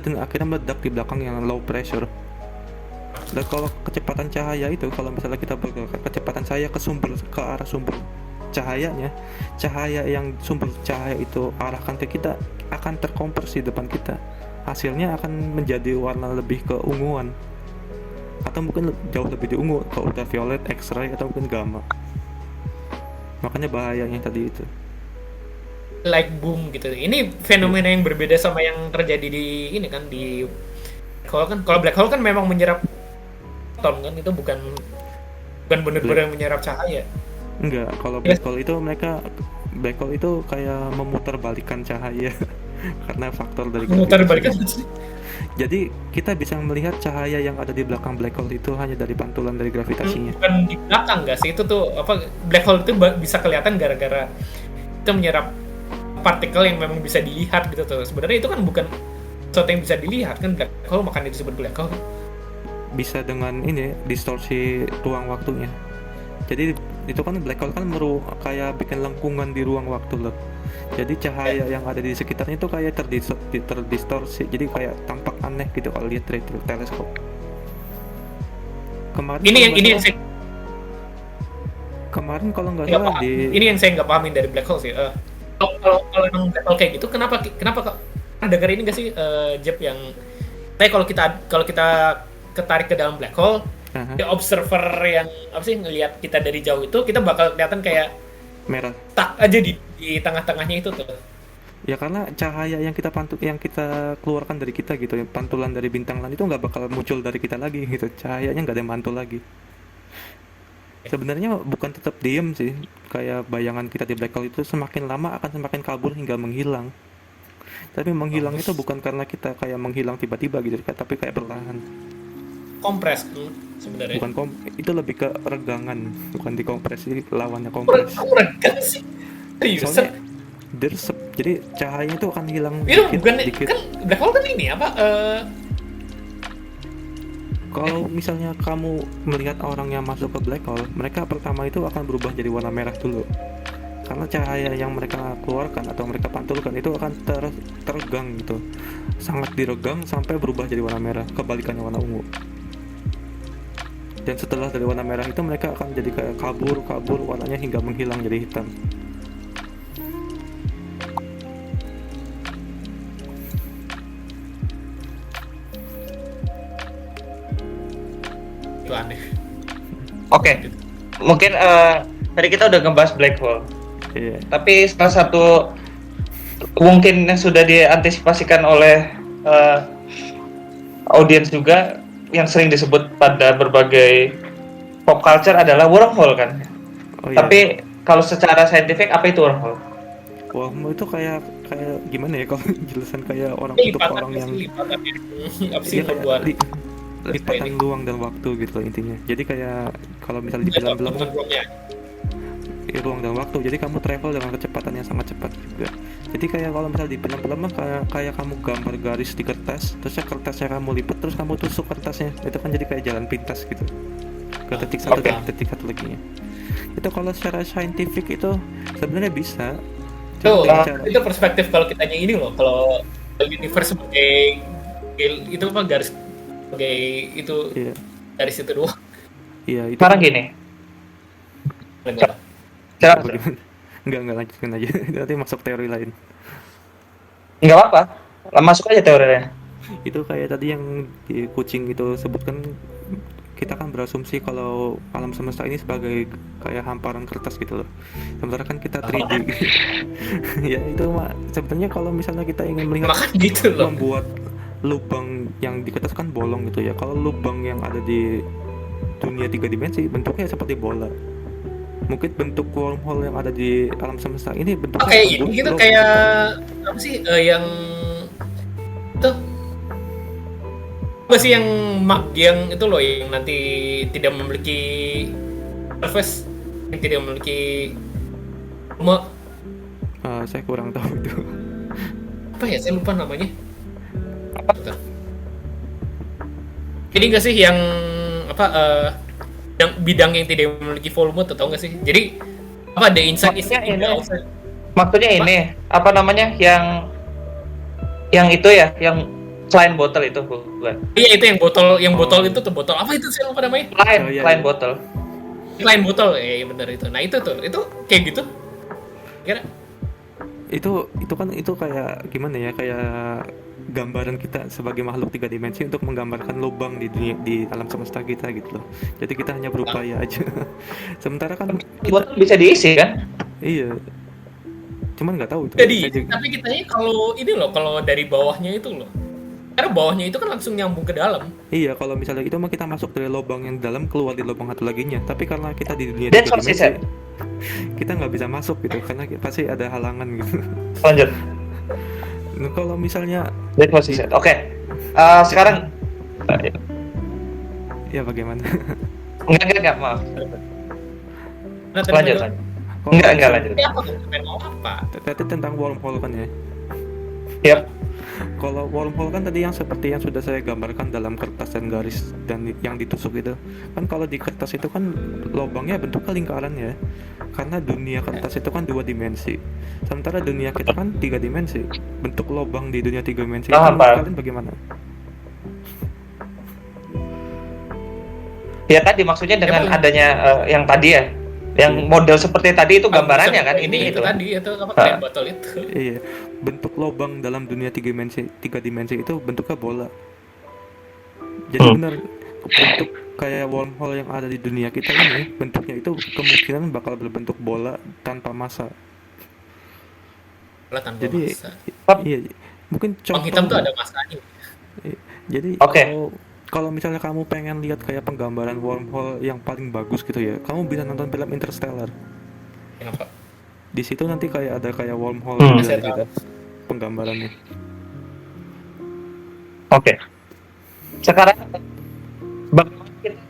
dan akhirnya meledak di belakang yang low pressure. Dan kalau kecepatan cahaya itu, kalau misalnya kita bergerak kecepatan cahaya ke arah sumber cahayanya, cahaya yang sumber cahaya itu arahkan ke kita akan terkompresi depan kita. Hasilnya akan menjadi warna lebih keunguan, atau mungkin jauh lebih diungu ke ultraviolet, X-ray, atau mungkin gamma. Makanya bahayanya tadi itu. Like boom gitu. Ini fenomena yang berbeda sama yang terjadi di ini kan di black hole kan. Kalau black hole kan memang menyerap foton kan, itu bukan benar-benar menyerap cahaya. Enggak, kalau black hole itu kayak memutarbalikkan cahaya karena faktor dari Memutar gravitasi. balikan. Jadi kita bisa melihat cahaya yang ada di belakang black hole itu hanya dari pantulan dari gravitasinya. Bukan di belakang nggak sih, itu tuh apa, black hole itu bisa kelihatan gara-gara itu menyerap partikel yang memang bisa dilihat gitu tuh. Sebenarnya itu kan bukan sesuatu yang bisa dilihat kan, black hole, makanya disebut black hole. Bisa dengan ini distorsi ruang waktunya. Jadi itu kan black hole kan kayak bikin lengkungan di ruang waktu loh. Jadi cahaya yang ada di sekitarnya itu kayak terdistorsi. Jadi kayak tampak aneh gitu kalau lihat dari teleskop. Kemarin kalau nggak salah Ini yang saya nggak pahamin dari black hole sih. Kalau emang black hole kayak gitu, kenapa kok pernah dengar ini nggak sih, Jeb, yang kalau kita ketarik ke dalam black hole, the observer yang apa sih ngelihat kita dari jauh itu, kita bakal kelihatan kayak merah tak aja di tengah-tengahnya itu tuh. ya, karena cahaya yang kita keluarkan dari kita gitu, pantulan dari bintang lain itu nggak bakal muncul dari kita lagi gitu, cahayanya nggak ada yang mantul lagi. Sebenarnya bukan tetap diem sih, kayak bayangan kita di black hole itu semakin lama akan semakin kabur hingga menghilang. Tapi menghilang itu bukan karena kita kayak menghilang tiba-tiba gitu, tapi kayak perlahan. Kompres sebenarnya. Itu lebih ke regangan, bukan dikompresi, lawannya kompres. Regang sih. Soalnya dersep, jadi cahayanya itu akan hilang itu dikit. Kan black hole kan ini apa? Kalau misalnya kamu melihat orang yang masuk ke black hole, mereka pertama itu akan berubah jadi warna merah dulu. Karena cahaya yang mereka keluarkan atau mereka pantulkan itu akan teregang gitu. Sangat diregang sampai berubah jadi warna merah, kebalikannya warna ungu. Dan setelah dari warna merah itu mereka akan jadi kayak kabur warnanya hingga menghilang jadi hitam. Itu aneh. Oke. Mungkin tadi kita udah ngebahas black hole. Iya. Tapi salah satu mungkin yang sudah diantisipasikan oleh audiens juga yang sering disebut pada berbagai pop culture adalah wormhole kan. Oh, iya. Tapi kalau secara saintifik apa itu wormhole? Wormhole itu kayak gimana ya kalau jelasan kayak orang yang apa sih kayak buat lipatan ruang dan waktu gitu intinya. Jadi kayak kalau misalnya di film-film ruang dan waktu, jadi kamu travel dengan kecepatan yang sangat cepat juga. Jadi kayak kalau misalnya di film-film kayak kamu gambar garis di kertas, terusnya kertasnya kamu lipat, terus kamu tusuk kertasnya, itu kan jadi kayak jalan pintas gitu ke titik satu dan titik satu lagi. Itu kalau secara saintifik itu sebenarnya bisa. Itu perspektif kalau kitanya ini loh, kalau universe sebagai itu apa garis sebagai itu Iya, garis itu doang. iya itu. Sekarang gini, Enggak. sekarang Bagaimana? Enggak lanjutkan aja. Nanti masuk teori lain. nggak apa-apa, masuk aja teorinya. Itu kayak tadi yang di kucing itu sebutkan, kita kan berasumsi kalau alam semesta ini sebagai kayak hamparan kertas gitu loh. Sementara kan kita 3D. Ya itu mah sebenarnya kalau misalnya kita ingin melihat Makan gitu loh. membuat lubang yang di kertas kan bolong gitu ya. Kalau lubang yang ada di dunia 3 dimensi bentuknya seperti bola. Mungkin bentuk wormhole yang ada di alam semesta ini bentuknya Kayak seperti gitu lubang. kayak apa sih yang itu apa sih yang itu loh yang nanti tidak memiliki surface, yang tidak memiliki Saya kurang tahu itu. apa ya, saya lupa namanya. Bentar. Jadi nggak sih yang apa bidang yang tidak memiliki volume, tahu nggak sih? Jadi apa the inside is Maksudnya in the ini. outside. Maksudnya ini apa namanya yang itu ya, yang selain botol itu bukan? Iya itu yang botol itu tuh botol apa itu, saya lupa namanya. Lain, Oh, iya, lain iya. botol. Lain botol, iya benar itu. Nah itu kayak gitu. Kira Itu kan itu kayak gimana ya, kayak gambaran kita sebagai makhluk 3 dimensi untuk menggambarkan lubang di dunia, di alam semesta kita gitu loh. Jadi kita hanya berupaya aja. Sementara kan Botol bisa diisi kan? iya, cuman nggak tahu itu. jadi Saya juga- tapi kitanya kalau ini loh, kalau dari bawahnya itu loh. Karena bawahnya itu kan langsung nyambung ke dalam. Iya, kalau misalnya itu mah kita masuk dari lubang yang dalam, keluar di lubang satu laginya. Tapi karena kita di dunia That's 3 what she dimensi, said. kita nggak bisa masuk gitu, karena pasti ada halangan gitu. Lanjut. Nah, kalau misalnya That's what she said. Oke. Sekarang ya bagaimana? enggak, maaf. Nah, tadi Lanjut, gua- lanjut. Kalau Enggak, misalnya- lanjut. Tapi apa tuh? Pengen ngomong apa? Tadi tentang wormhole kan ya. Yap. Kalau wormhole kan tadi yang seperti yang sudah saya gambarkan dalam kertas dan garis dan yang ditusuk itu. Kan kalau di kertas itu kan lubangnya bentuknya lingkaran ya. Karena dunia kertas itu kan 2 dimensi. Sementara dunia kita kan 3 dimensi. Bentuk lubang di dunia 3 dimensi itu Paham, menurut paham. kalian bagaimana? Ya tadi maksudnya dengan Emang- adanya yang tadi ya, yang model seperti tadi itu gambarannya kan, ini itu itu. tadi itu apa kayak botol itu. Iya, bentuk lubang dalam dunia 3 dimensi itu bentuknya bola. Jadi benar bentuk kayak wormhole yang ada di dunia kita ini, bentuknya itu kemungkinan bakal berbentuk bola tanpa massa. Bola tanpa Jadi massa. iya, mungkin Bang hitam tuh contoh. ada masanya. Jadi Oke. kalau misalnya kamu pengen lihat kayak penggambaran wormhole yang paling bagus gitu ya, kamu bisa nonton film Interstellar. Kenapa? Di situ nanti kayak ada kayak wormhole Hmm. juga Saya di situ, tahu. penggambarannya. Oke. Sekarang bagaimana kita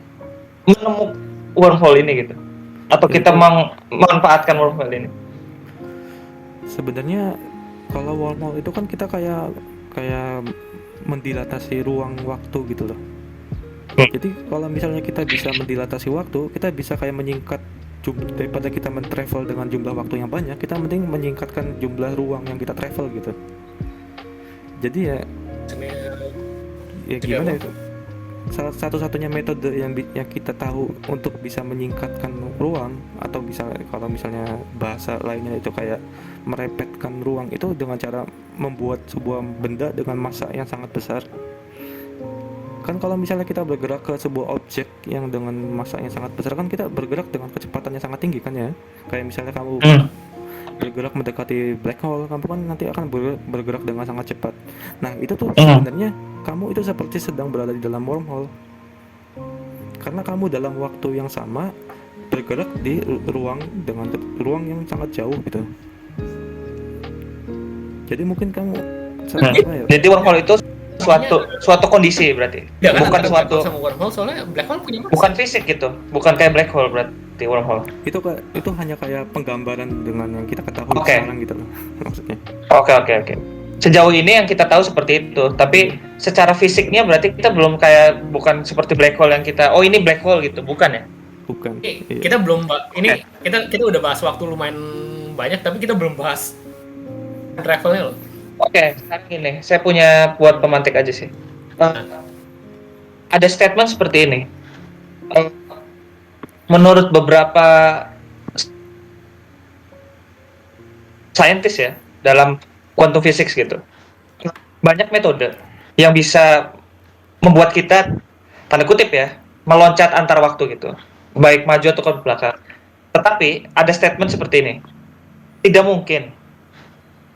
menemukan wormhole ini gitu? Atau kita memanfaatkan wormhole ini? Sebenarnya kalau wormhole itu kan kita kayak mendilatasi ruang waktu gitu loh. Jadi kalau misalnya kita bisa mendilatasi waktu, kita bisa kayak menyingkat daripada kita men-travel dengan jumlah waktu yang banyak, kita mending menyingkatkan jumlah ruang yang kita travel gitu. Jadi ya gimana itu? Salah satu-satunya metode yang kita tahu untuk bisa menyingkatkan ruang, atau bisa kalau misalnya bahasa lainnya itu kayak merepetkan ruang, itu dengan cara membuat sebuah benda dengan massa yang sangat besar. Kan kalau misalnya kita bergerak ke sebuah objek yang dengan massa yang sangat besar, kan kita bergerak dengan kecepatan yang sangat tinggi kan ya. Kayak misalnya kamu bergerak mendekati black hole, kamu kan nanti akan bergerak dengan sangat cepat. Nah itu tuh sebenarnya kamu itu seperti sedang berada di dalam wormhole, karena kamu dalam waktu yang sama bergerak di ruang dengan ruang yang sangat jauh gitu. Jadi mungkin kamu apa ya? Jadi wormhole itu suatu kondisi berarti, Ya, kan bukan antara suatu, black hole sama wormhole, soalnya black hole punya massa. bukan fisik gitu, bukan kayak black hole berarti wormhole. Itu hanya kayak penggambaran dengan yang kita ketahui Oke. sekarang gitu loh maksudnya. Oke. Sejauh ini yang kita tahu seperti itu, tapi secara fisiknya berarti kita belum kayak, bukan seperti black hole yang kita, oh ini black hole gitu, bukan ya? Bukan. Ini Iya. kita belum ini kita udah bahas waktu lumayan banyak, tapi kita belum bahas travelnya loh. Oke, sekarang ini saya punya buat pemantik aja sih. Eh, ada statement seperti ini. Eh, menurut beberapa saintis ya dalam quantum physics gitu, banyak metode yang bisa membuat kita tanda kutip ya meloncat antar waktu gitu, baik maju atau ke belakang. Tetapi ada statement seperti ini, tidak mungkin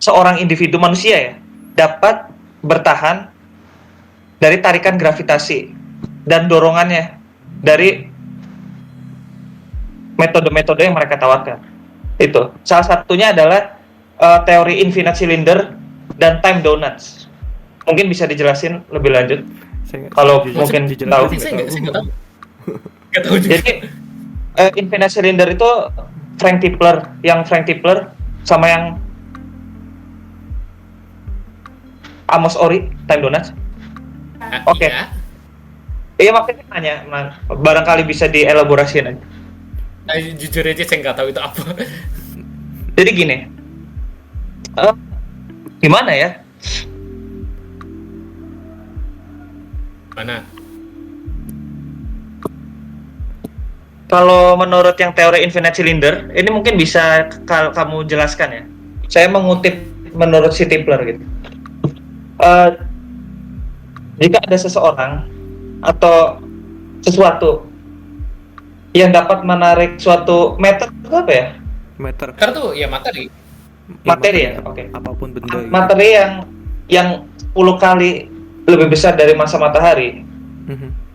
seorang individu manusia ya dapat bertahan dari tarikan gravitasi dan dorongannya dari metode-metode yang mereka tawarkan. Itu salah satunya adalah teori infinite cylinder dan time donuts. Mungkin bisa dijelasin lebih lanjut kalau mungkin tahu. Saya nggak tahu. Nggak tahu juga. Jadi infinite cylinder itu Frank Tipler sama yang Amos Ori time donuts. Oke. Iya. Iya makanya nanya, barangkali bisa dielaborasiin aja. Jujur aja saya nggak tahu itu apa. Jadi gini, gimana ya? Mana? Kalau menurut yang teori infinite cylinder, ini mungkin bisa kamu jelaskan ya. Saya mengutip menurut si Tipler gitu. Jika ada seseorang atau sesuatu yang dapat menarik suatu meter itu apa ya? Meter. Karena tuh ya materi. Materi ya, oke. Apapun benda gitu. Materi yang 10 kali lebih besar dari massa matahari,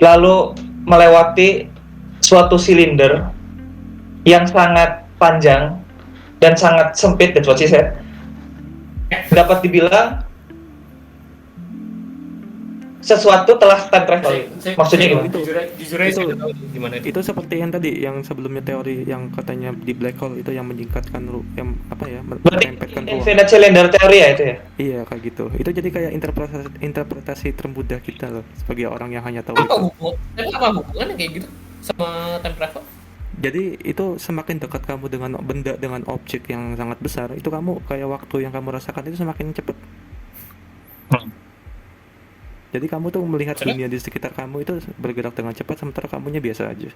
lalu melewati suatu silinder yang sangat panjang dan sangat sempit, that's what she said, dapat dibilang sesuatu telah time travel. Maksudnya gimana? Jujur aja saya nggak tahu gimana itu. Itu seperti yang tadi, yang sebelumnya teori yang katanya di black hole itu yang menyingkatkan yang apa ya, Berarti merempetkan ruang. infinite cylinder teori ya itu ya? Iya kayak gitu. Itu jadi kayak interpretasi termudah kita loh sebagai orang yang hanya tahu Apa itu. hubungannya kayak gitu sama time travel? Jadi itu semakin dekat kamu dengan benda, dengan objek yang sangat besar, itu kamu kayak waktu yang kamu rasakan itu semakin cepat. Jadi kamu tuh melihat dunia di sekitar kamu itu bergerak dengan cepat, sementara kamunya biasa aja.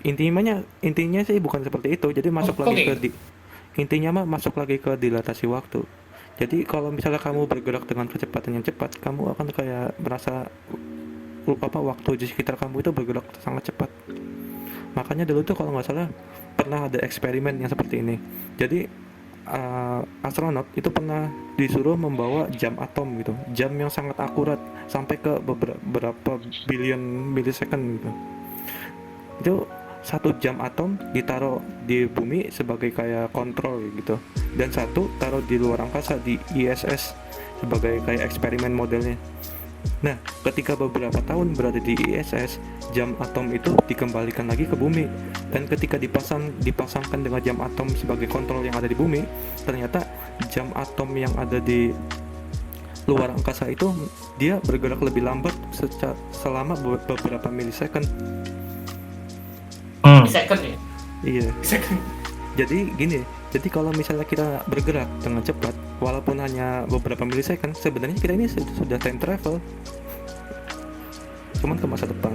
Intinya sih bukan seperti itu. Jadi masuk lagi ke intinya mah masuk lagi ke dilatasi waktu. Jadi kalau misalnya kamu bergerak dengan kecepatan yang cepat, kamu akan kayak merasa waktu di sekitar kamu itu bergerak sangat cepat. Makanya dulu tuh kalau nggak salah pernah ada eksperimen yang seperti ini. Jadi astronot itu pernah disuruh membawa jam atom gitu, jam yang sangat akurat sampai ke beberapa billion millisecond gitu. Itu satu jam atom ditaruh di bumi sebagai kayak kontrol gitu, dan satu taruh di luar angkasa di ISS sebagai kayak eksperimen modelnya. Nah, ketika beberapa tahun berada di ISS, jam atom itu dikembalikan lagi ke bumi, dan ketika dipasangkan dengan jam atom sebagai kontrol yang ada di bumi, ternyata jam atom yang ada di luar angkasa itu dia bergerak lebih lambat selama beberapa milisecond. Second ya? Iya. Second. Jadi gini, jadi kalau misalnya kita bergerak dengan cepat, walaupun hanya beberapa milisecond, sebenarnya kita ini sudah time travel, cuman ke masa depan.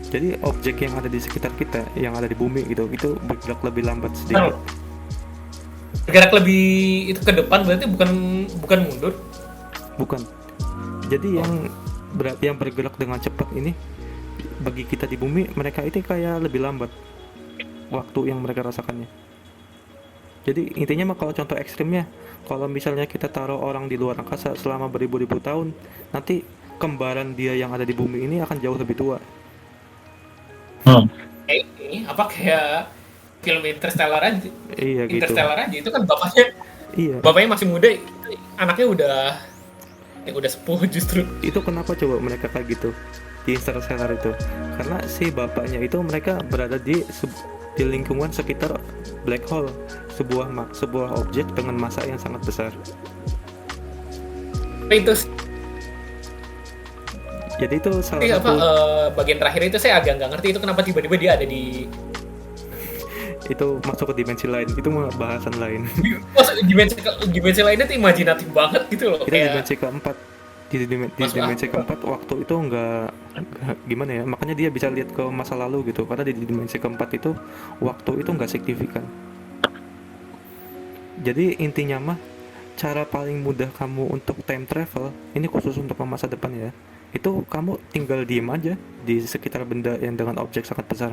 Jadi objek yang ada di sekitar kita, yang ada di bumi gitu, itu bergerak lebih lambat sedikit. Bergerak lebih itu ke depan berarti bukan mundur? Bukan. Jadi yang bergerak dengan cepat ini, bagi kita di bumi, mereka itu kayak lebih lambat waktu yang mereka rasakannya. Jadi intinya mah kalau contoh ekstrimnya, kalau misalnya kita taruh orang di luar angkasa selama beribu-ribu tahun, nanti kembaran dia yang ada di bumi ini akan jauh lebih tua. Kayak ini kayak film Interstellar aja. Iya gitu. Interstellar aja itu kan Iya. bapaknya masih muda, anaknya udah sepuh justru. Itu kenapa coba mereka kayak gitu di Interstellar itu? Karena si bapaknya itu mereka berada di lingkungan sekitar black hole, sebuah objek dengan massa yang sangat besar. Itu jadi itu salah satu bagian terakhir itu saya agak nggak ngerti itu kenapa tiba-tiba dia ada di itu masuk ke dimensi lain, itu mah bahasan lain. Mas, dimensi lainnya tuh imajinatif banget gitu loh. Kita Kayak dimensi keempat, di masuk dimensi akal. keempat waktu itu nggak gimana ya, makanya dia bisa lihat ke masa lalu gitu, karena di dimensi keempat itu waktu itu nggak signifikan. Jadi intinya mah, cara paling mudah kamu untuk time travel ini khusus untuk ke masa depan ya, itu kamu tinggal diem aja di sekitar benda yang dengan objek sangat besar.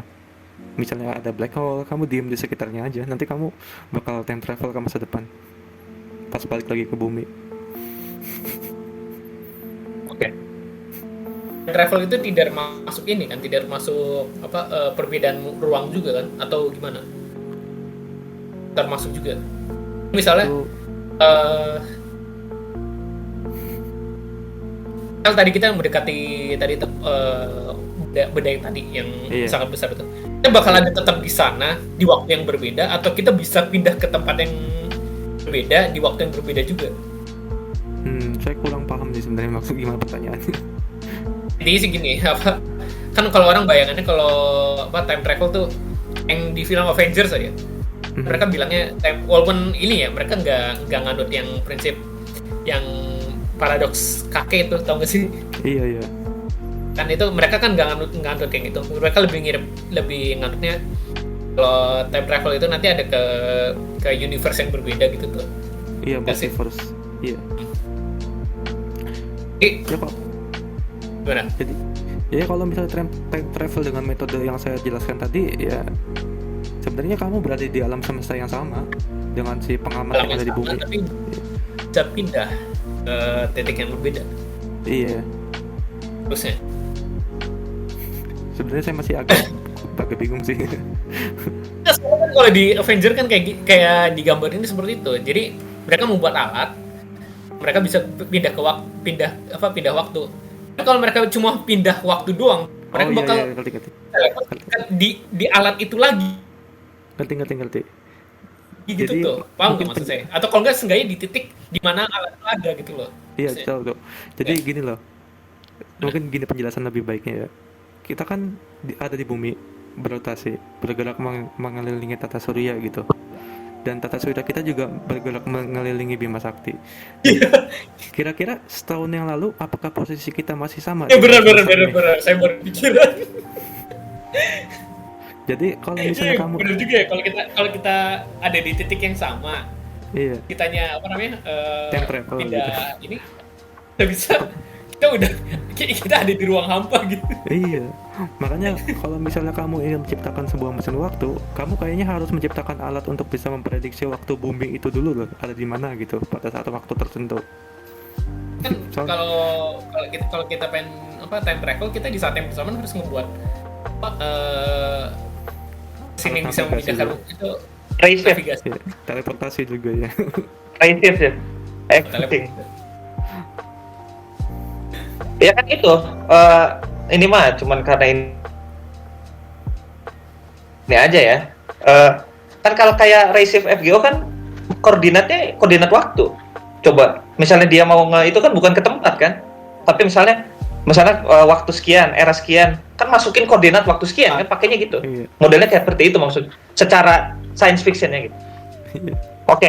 Misalnya ada black hole, kamu diem di sekitarnya aja, nanti kamu bakal time travel ke masa depan pas balik lagi ke bumi. Oke. Travel itu tidak masuk ini kan, tidak masuk perbedaan ruang juga kan, atau gimana? Termasuk juga. Misalnya Itu eh kan tadi kita mendekati tadi itu benda yang tadi yang Iya. sangat besar itu. Kita bakal ada tetap di sana di waktu yang berbeda, atau kita bisa pindah ke tempat yang berbeda di waktu yang berbeda juga. Saya kurang paham sih sebenarnya maksud gimana pertanyaannya. Jadi sih gini, kan kalau orang bayangannya kalau time travel tuh yang di film Avengers aja, mereka bilangnya walaupun ini ya mereka nggak nganut yang prinsip yang paradoks kakek itu, tau gak sih? Iya. Kan itu mereka kan nggak nganut kayak gitu, mereka lebih nganutnya kalau time travel itu nanti ada ke universe yang berbeda gitu tuh. Iya, Nggak sih? multiverse. Iya. Ya Pak. Gimana? Jadi, ya kalau misalnya time travel dengan metode yang saya jelaskan tadi, ya sebenarnya kamu berada di alam semesta yang sama dengan si pengamat yang Alam ada di yang sama, bumi. tapi bisa pindah ke titik yang berbeda Iya. terusnya. Sebenarnya saya masih agak bingung sih. Nah, soalnya kan kalau di Avenger kan kayak digambarin seperti itu. Jadi mereka membuat alat, mereka bisa pindah ke pindah waktu. Tapi kalau mereka cuma pindah waktu doang, mereka bakal Ngerti. di alat itu lagi Ngerti. gitu Jadi, tuh. Paham mungkin nggak maksud saya? Atau kalau nggak seenggaknya di titik di mana alat itu ada gitu loh. Iya, Maksudnya. tahu tuh. Jadi gini loh. Mungkin gini penjelasan lebih baiknya ya. Kita kan ada di bumi, berotasi, bergerak mengelilingi tata surya gitu. Dan tata surya kita juga bergerak mengelilingi Bima Sakti. Kira-kira setahun yang lalu apakah posisi kita masih sama? Ya di benar. semesta ini? Saya berpikiran. Jadi kalau misalnya Iya, kamu benar juga ya kalau kita ada di titik yang sama, iya, kitanya time travel pindah gitu. ini kita ada di ruang hampa gitu. Iya. Makanya kalau misalnya kamu ingin menciptakan sebuah mesin waktu, kamu kayaknya harus menciptakan alat untuk bisa memprediksi waktu bumi itu dulu loh, ada di mana gitu pada saat waktu tertentu. Kan So- kalau kita pengen time travel, kita di saat yang bersamaan harus membuat mesin yang bisa Navigasi memindahkan juga. itu Raise navigasi. Ya, teleportasi juga ya. Raise ya. Everything. Ya kan itu. Ini mah cuman karena ini aja ya. Kan kalau kayak Redshift FGO kan koordinatnya koordinat waktu. Coba, misalnya dia mau itu kan bukan ke tempat kan, tapi misalnya waktu sekian, era sekian, kan masukin koordinat waktu sekian kan, pakainya gitu. Iya. Modelnya kayak seperti itu maksud, secara science fictionnya gitu. Oke,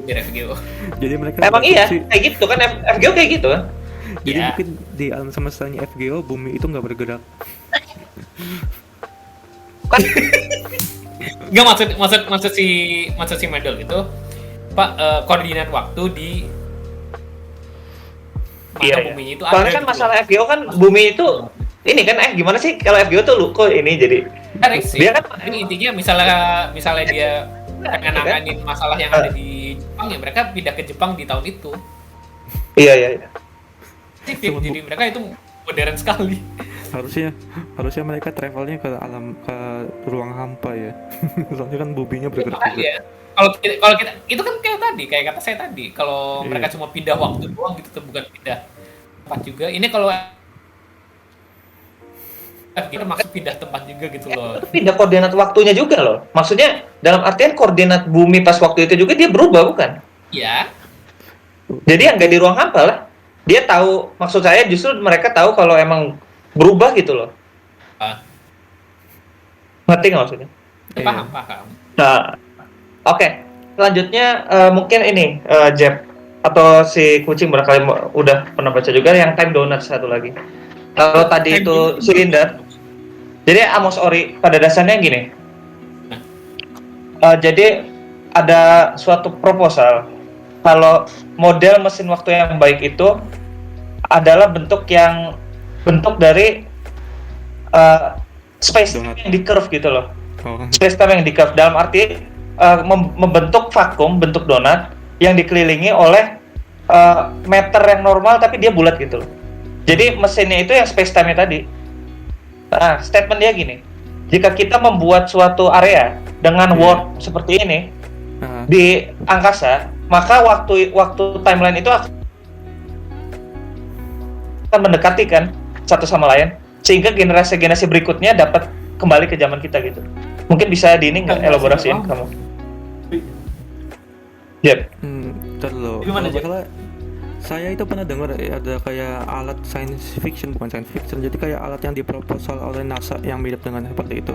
Di FGO. Jadi mereka emang iya berfungsi- kayak gitu kan, FGO kayak gitu kan. Jadi Iya. mungkin di alam semestanya FGO bumi itu nggak bergerak. Nggak maksud si Medal itu koordinat waktu di mana Iya. buminya itu Soalnya ada kan gitu masalah FGO kan bumi itu ini kan gimana sih kalau FGO tuh lu kok ini jadi Menarik sih. dia kan Ini intinya misalnya dia pengen nanganin masalah yang ada di Jepang, ya mereka pindah ke Jepang di tahun itu. iya. Positif, jadi mereka itu modern sekali. Harusnya mereka travelnya ke ruang hampa ya. Soalnya kan buminya bergerak Makanya juga. ya, kalau kita itu kan kayak kata saya tadi, kalau Iya. mereka cuma pindah waktu doang gitu, tuh bukan pindah tempat juga. Ini kalau kita maksud pindah tempat juga gitu loh. Itu pindah koordinat waktunya juga loh. Maksudnya dalam artian koordinat bumi pas waktu itu juga dia berubah bukan? Ya, Jadi yang nggak di ruang hampa lah. Dia tahu, maksud saya justru mereka tahu kalau emang berubah gitu loh. Ah. Ngerti nggak maksudnya? Iya. paham. Nah, oke. Selanjutnya mungkin ini Jeb atau si kucing barangkali udah pernah baca juga yang time donut satu lagi. Kalau tadi Time itu donut. silinder, jadi Amos Ori pada dasarnya gini. Jadi ada suatu proposal kalau model mesin waktu yang baik itu adalah bentuk dari space time Donut. yang di curve gitu loh. Oh, Space time yang di curve dalam arti membentuk vakum bentuk donat yang dikelilingi oleh meter yang normal tapi dia bulat gitu loh. Jadi mesinnya itu yang space time-nya tadi. Nah, statement dia gini. Jika kita membuat suatu area dengan warp seperti ini nah, di angkasa, maka waktu timeline itu akan mendekati kan satu sama lain sehingga generasi berikutnya dapat kembali ke zaman kita gitu. Mungkin bisa di ini nggak elaborasiin kamu? Yep. ntar lo. Gimana, Kalau Jack? masalah, saya itu pernah dengar ada kayak alat science fiction, bukan science fiction, jadi kayak alat yang diproposal oleh NASA yang mirip dengan seperti itu.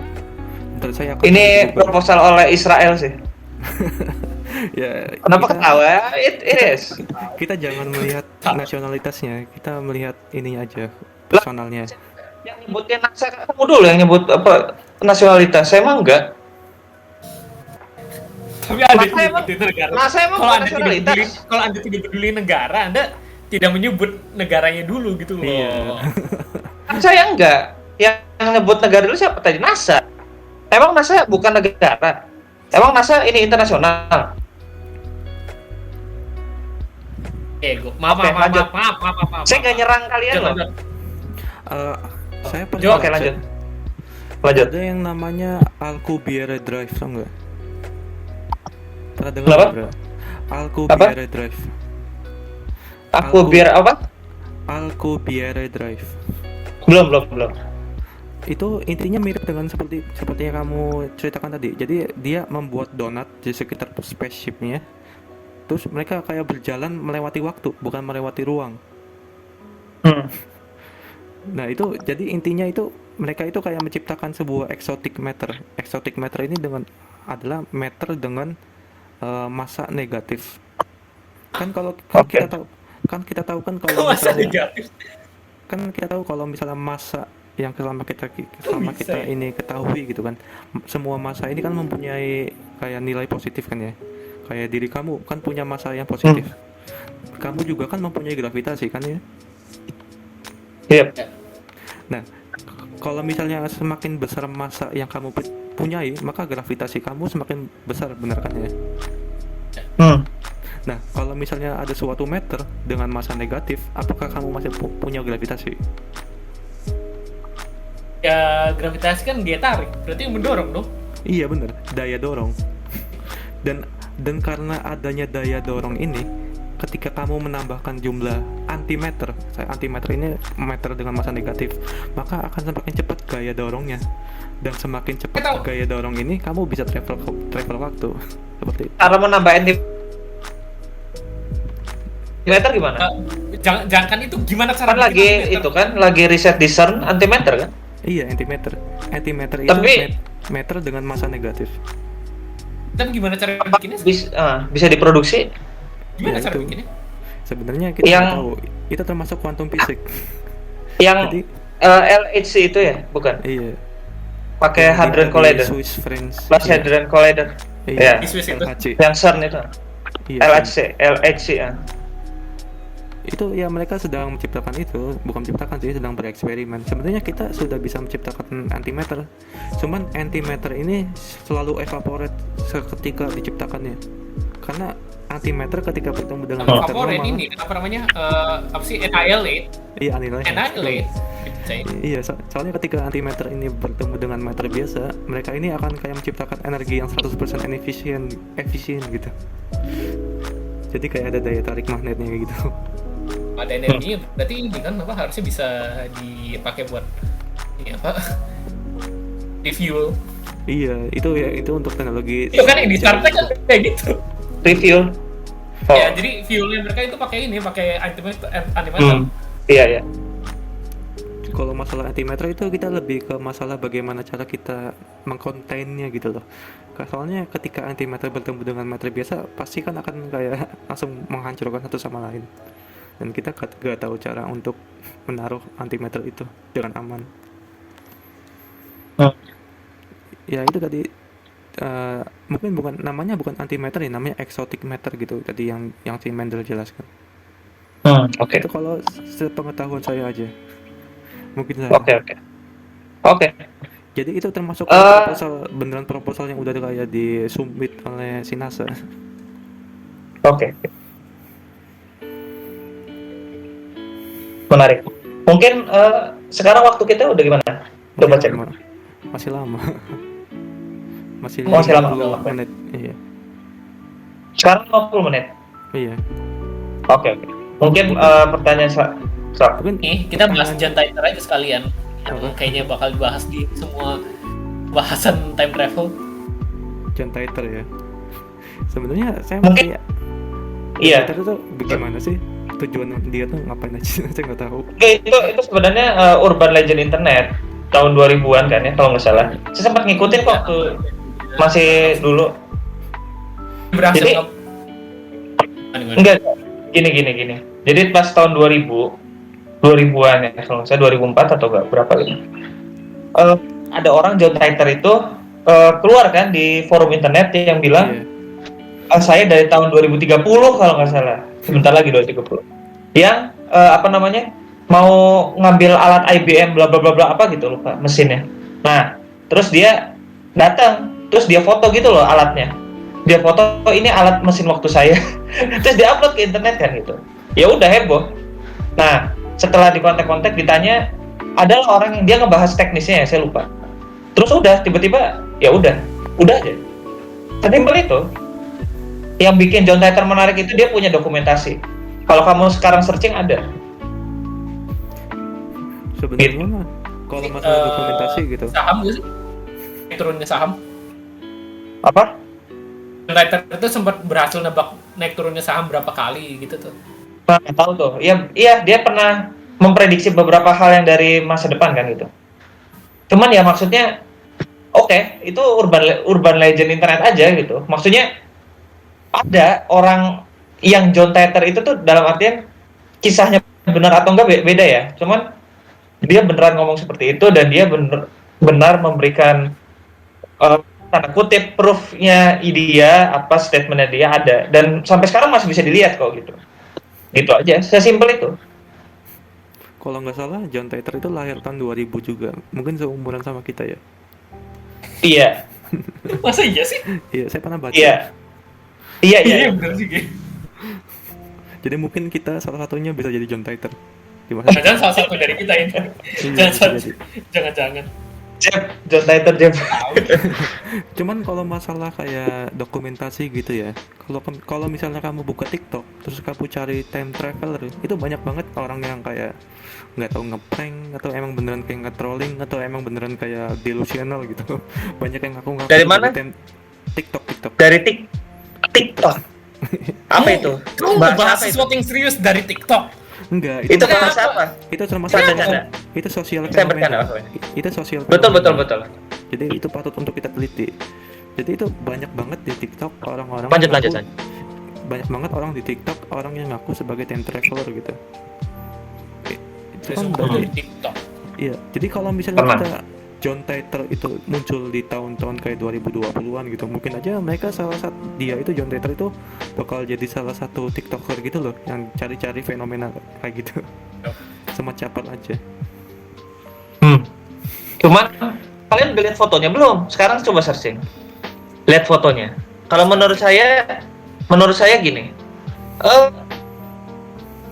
Ntar saya akan Ini cari juga. proposal oleh Israel sih. Ya, Kenapa kita- ketawa? It is. Kita jangan melihat nasionalitasnya, kita melihat ininya aja, personalnya. Yang nyebutnya NASA, kamu dulu yang nyebut apa nasionalitas. Saya mah enggak. Tapi Anda Masa tidak emang- peduli negara. masa emang Kalau bukan Anda tidak nasionalitas? peduli, kalau Anda tidak peduli negara, Anda tidak menyebut negaranya dulu gitu loh. Iya. Kan saya enggak. Yang nyebut negara dulu siapa tadi? NASA. Emang NASA bukan negara. Emang NASA ini internasional. Maaf. Oke, lanjut. Saya nggak nyerang kalian loh. Lanjut. Eh, saya pernah Jawab. Oke, baca, lanjut. Lanjut. ada yang namanya Alcubierre Drive, tau nggak? Pernah dengar Kenapa? nggak, bro? Alcubierre Drive. Aku Aku- biar apa? Alcubierre Drive. Belum. Itu intinya mirip dengan seperti yang kamu ceritakan tadi. Jadi dia membuat donat di sekitar spaceshipnya. Terus mereka kayak berjalan melewati waktu, bukan melewati ruang. Nah itu jadi intinya itu mereka itu kayak menciptakan sebuah exotic matter. Exotic matter ini adalah matter dengan massa negatif. Kan kalau Oke. kita tahu kan kalau Masa misalnya negatif. kan kita tahu kalau misalnya massa yang selama kita bisa ya? ini ketahui gitu kan, semua massa ini kan mempunyai kayak nilai positif kan ya, kayak diri kamu kan punya massa yang positif, kamu juga kan mempunyai gravitasi kan ya. Yep. Nah kalau misalnya semakin besar massa yang kamu punyai, maka gravitasi kamu semakin besar, benar kan ya. Nah kalau misalnya ada suatu matter dengan massa negatif, apakah kamu masih punya gravitasi? Ya gravitasi kan dia tarik, berarti mendorong dong. Iya bener, daya dorong. Dan karena adanya daya dorong ini, ketika kamu menambahkan jumlah antimatter ini matter dengan massa negatif, maka akan semakin cepat gaya dorongnya. Dan semakin cepat Kita tahu. gaya dorong ini, kamu bisa travel waktu. Seperti itu. Cara menambah antimatter gimana? Jangan kan itu gimana cara Kan lagi bikin antimatter? itu kan lagi riset di CERN antimatter kan? Iya, antimatter itu Tapi- matter dengan massa negatif. Dan gimana cara bikinnya? Bisa diproduksi? Gimana Ya, cara itu. bikinnya? Sebenarnya kita Yang- nggak tahu. Itu termasuk quantum physics. Yang Jadi LHC itu ya, bukan? iya. Pakai Yang Hadron di Collider, Swiss French. Plus Iya. Hadron Collider. Iya. Iya. Di Swiss itu. LHC. Yang CERN itu. Iya, LHC ya. itu ya mereka sedang menciptakan itu, bukan menciptakan sih, sedang bereksperimen. Sebenarnya kita sudah bisa menciptakan antimatter, cuman antimatter ini selalu evaporate seketika diciptakannya, karena antimatter ketika bertemu dengan matter Favorit normal, ini apa namanya? Apa sih? Annihilate. iya annihilation. Annihilate. Iya, soalnya ketika antimatter ini bertemu dengan matter biasa, mereka ini akan kayak menciptakan energi yang 100% efisien gitu. Jadi kayak ada daya tarik magnetnya gitu. Ada energinya, berarti ini kan apa harusnya bisa dipakai buat ini apa? Di fuel. Iya, itu untuk teknologi. Itu kan yang di Star Trek kan kayak gitu. Review. Ya, jadi fuelnya mereka itu pakai ini, pakai antimatter. Iya. Kalau masalah antimatter itu kita lebih ke masalah bagaimana cara kita mengkontainnya gitu loh. Soalnya ketika antimatter bertemu dengan matter biasa pasti kan akan kayak langsung menghancurkan satu sama lain. Dan kita gak tahu cara untuk menaruh antimatter itu dengan aman. Ya itu tadi mungkin namanya bukan antimatter ya, namanya exotic matter gitu tadi yang si Mendel jelaskan. Oke. Itu kalau sepengetahuan saya aja. Mungkin saya. Oke. Jadi itu termasuk beneran proposal yang udah kayak di submit oleh si NASA. Oke. Menarik. Mungkin sekarang waktu kita udah gimana? Coba cek. Masih lama. Masih lama. 50 menit. Iya. Sekarang 50 menit. Iya. Oke. Mungkin pertanyaan Mungkin kita bahas John Titor aja sekalian. Yang kayaknya bakal dibahas di semua bahasan time travel. John Titor ya. Sebenarnya saya mungkin John Titor itu bagaimana sih? Tujuan dia tuh ngapain aja? Saya nggak tahu. Itu sebenarnya urban legend internet tahun 2000-an kan ya kalau nggak salah. Saya sempat ngikutin kok waktu masih dulu. Berhasil. Jadi enggak gini. Jadi pas tahun 2000-an ya kalau nggak salah 2004 atau berapa gitu. Ada orang John Titor itu keluar kan di forum internet yang bilang saya dari tahun 2030 kalau nggak salah. Sebentar lagi 2030. Yang mau ngambil alat IBM bla bla bla bla apa gitu lupa mesinnya. Nah, terus dia datang, terus dia foto gitu loh alatnya. Dia foto ini alat mesin waktu saya. Terus dia upload ke internet kan gitu. Ya udah heboh. Nah, setelah di kontak-kontak ditanya adalah orang yang dia ngebahas teknisnya ya, saya lupa. Terus udah tiba-tiba ya udah aja. Sesimpel itu. Yang bikin John Titor menarik itu dia punya dokumentasi. Kalau kamu sekarang searching ada. Sebenarnya mah kalau masalah dokumentasi gitu. Saham gak sih? Turunnya saham. Apa? John Titor itu sempat berhasil nebak naik turunnya saham berapa kali gitu tuh. Nah, tahu tuh. Iya, dia pernah memprediksi beberapa hal yang dari masa depan kan gitu. Cuman ya maksudnya oke, itu urban legend internet aja gitu. Maksudnya ada orang yang John Titor itu tuh dalam artian kisahnya benar atau enggak beda ya. Cuman dia beneran ngomong seperti itu dan dia benar memberikan tanda kutip proofnya dia apa statementnya dia ada dan sampai sekarang masih bisa dilihat kok gitu. Gitu aja, sesimpel itu. Kalau nggak salah John Titor itu lahir tahun 2000 juga. Mungkin seumuran sama kita ya. Iya. Masa iya sih? Iya, saya pernah baca. Iya. Bener sih gitu. Jadi mungkin kita salah satunya bisa jadi John Titor. Jangan salah satu dari kita ini. Jangan. John Titor. Cuman kalau masalah kayak dokumentasi gitu ya, kalau misalnya kamu buka TikTok terus kamu cari time traveler, itu banyak banget orang yang kayak nggak tahu ngeprank atau emang beneran kayak nge-trolling atau emang beneran kayak delusional gitu. Banyak yang ngaku dari mana? TikTok. Dari TikTok. Apa itu? Kamu bahas sesuatu yang serius dari TikTok? Enggak, itu bahasa apa? Itu termasuk itu sosial fenomena. Itu sosial fenomena. Betul. Jadi itu patut untuk kita teliti. Jadi itu banyak banget di TikTok orang-orang. Lanjut. Banyak banget orang di TikTok orang yang ngaku sebagai time traveler gitu. Itu kan dari TikTok. Iya, jadi kalau misalnya kita John Titor itu muncul di tahun-tahun kayak 2020-an gitu, mungkin aja mereka dia itu John Titor itu bakal jadi salah satu TikToker gitu loh yang cari-cari fenomena kayak gitu. Semacam aja. Cuman kalian udah lihat fotonya belum? Sekarang coba searching. Lihat fotonya. Kalau menurut saya gini.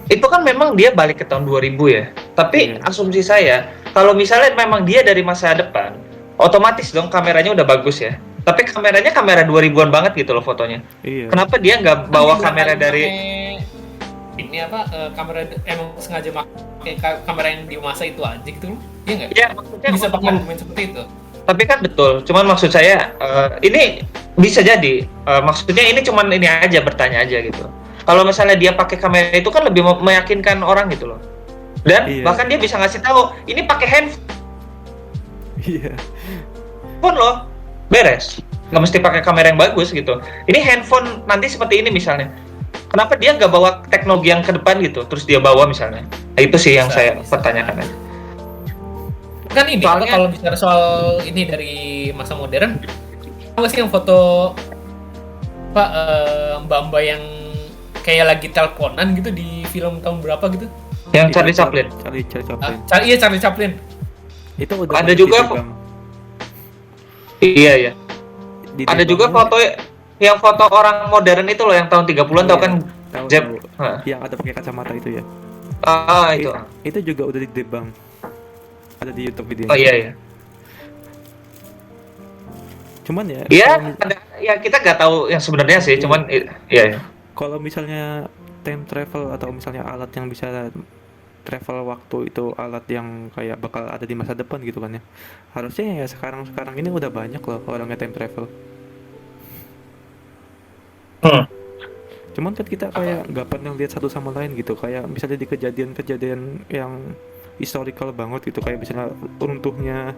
Itu kan memang dia balik ke tahun 2000 ya. Tapi asumsi saya, kalau misalnya memang dia dari masa depan, otomatis dong kameranya udah bagus ya. Tapi kameranya kamera 2000-an banget gitu loh fotonya. Iya. Kenapa dia nggak bawa kamera dari ini kamera emang sengaja pakai kamera yang di masa itu aja gitu loh? Iya nggak? Iya, maksudnya bisa pakai argumen seperti itu. Tapi kan betul. Cuman maksud saya ini bisa jadi. Maksudnya ini cuman ini aja bertanya aja gitu. Kalau misalnya dia pakai kamera itu kan lebih meyakinkan orang gitu loh. Dan Iya. bahkan dia bisa ngasih tahu ini pakai handphone Iya. loh, beres. Nggak mesti pakai kamera yang bagus gitu. Ini handphone nanti seperti ini misalnya. Kenapa dia nggak bawa teknologi yang ke depan gitu? Terus dia bawa misalnya. Nah, itu sih yang saya pertanyakan. Kan ini Soalnya- kalau bicara soal ini dari masa modern, apa sih yang foto Pak mbak-mbak yang kayak lagi teleponan gitu di film tahun berapa gitu? Yang Charlie Chaplin. Charlie Chaplin. Iya Charlie Chaplin. Itu udah Ada banyak juga ditebang. Iya ya. Ditebangnya- Ada juga foto yang foto orang modern itu loh yang tahun 30-an Oh, tahu iya. kan Tahu, Jeb. tahu. Hah. Yang ada pakai kacamata itu ya. Itu. Itu juga udah ditebang. Ada di YouTube video. Oh iya ya. Cuman ya, Iya, kalau mis- ada ya kita nggak tahu yang sebenarnya sih, Iya. cuman iya ya. kalau misalnya time travel atau misalnya alat yang bisa travel waktu itu alat yang kayak bakal ada di masa depan gitu kan ya. Harusnya ya sekarang ini udah banyak loh orangnya time travel. Cuman kan kita kayak nggak pernah lihat satu sama lain gitu, kayak misalnya di kejadian-kejadian yang historical banget gitu, kayak misalnya runtuhnya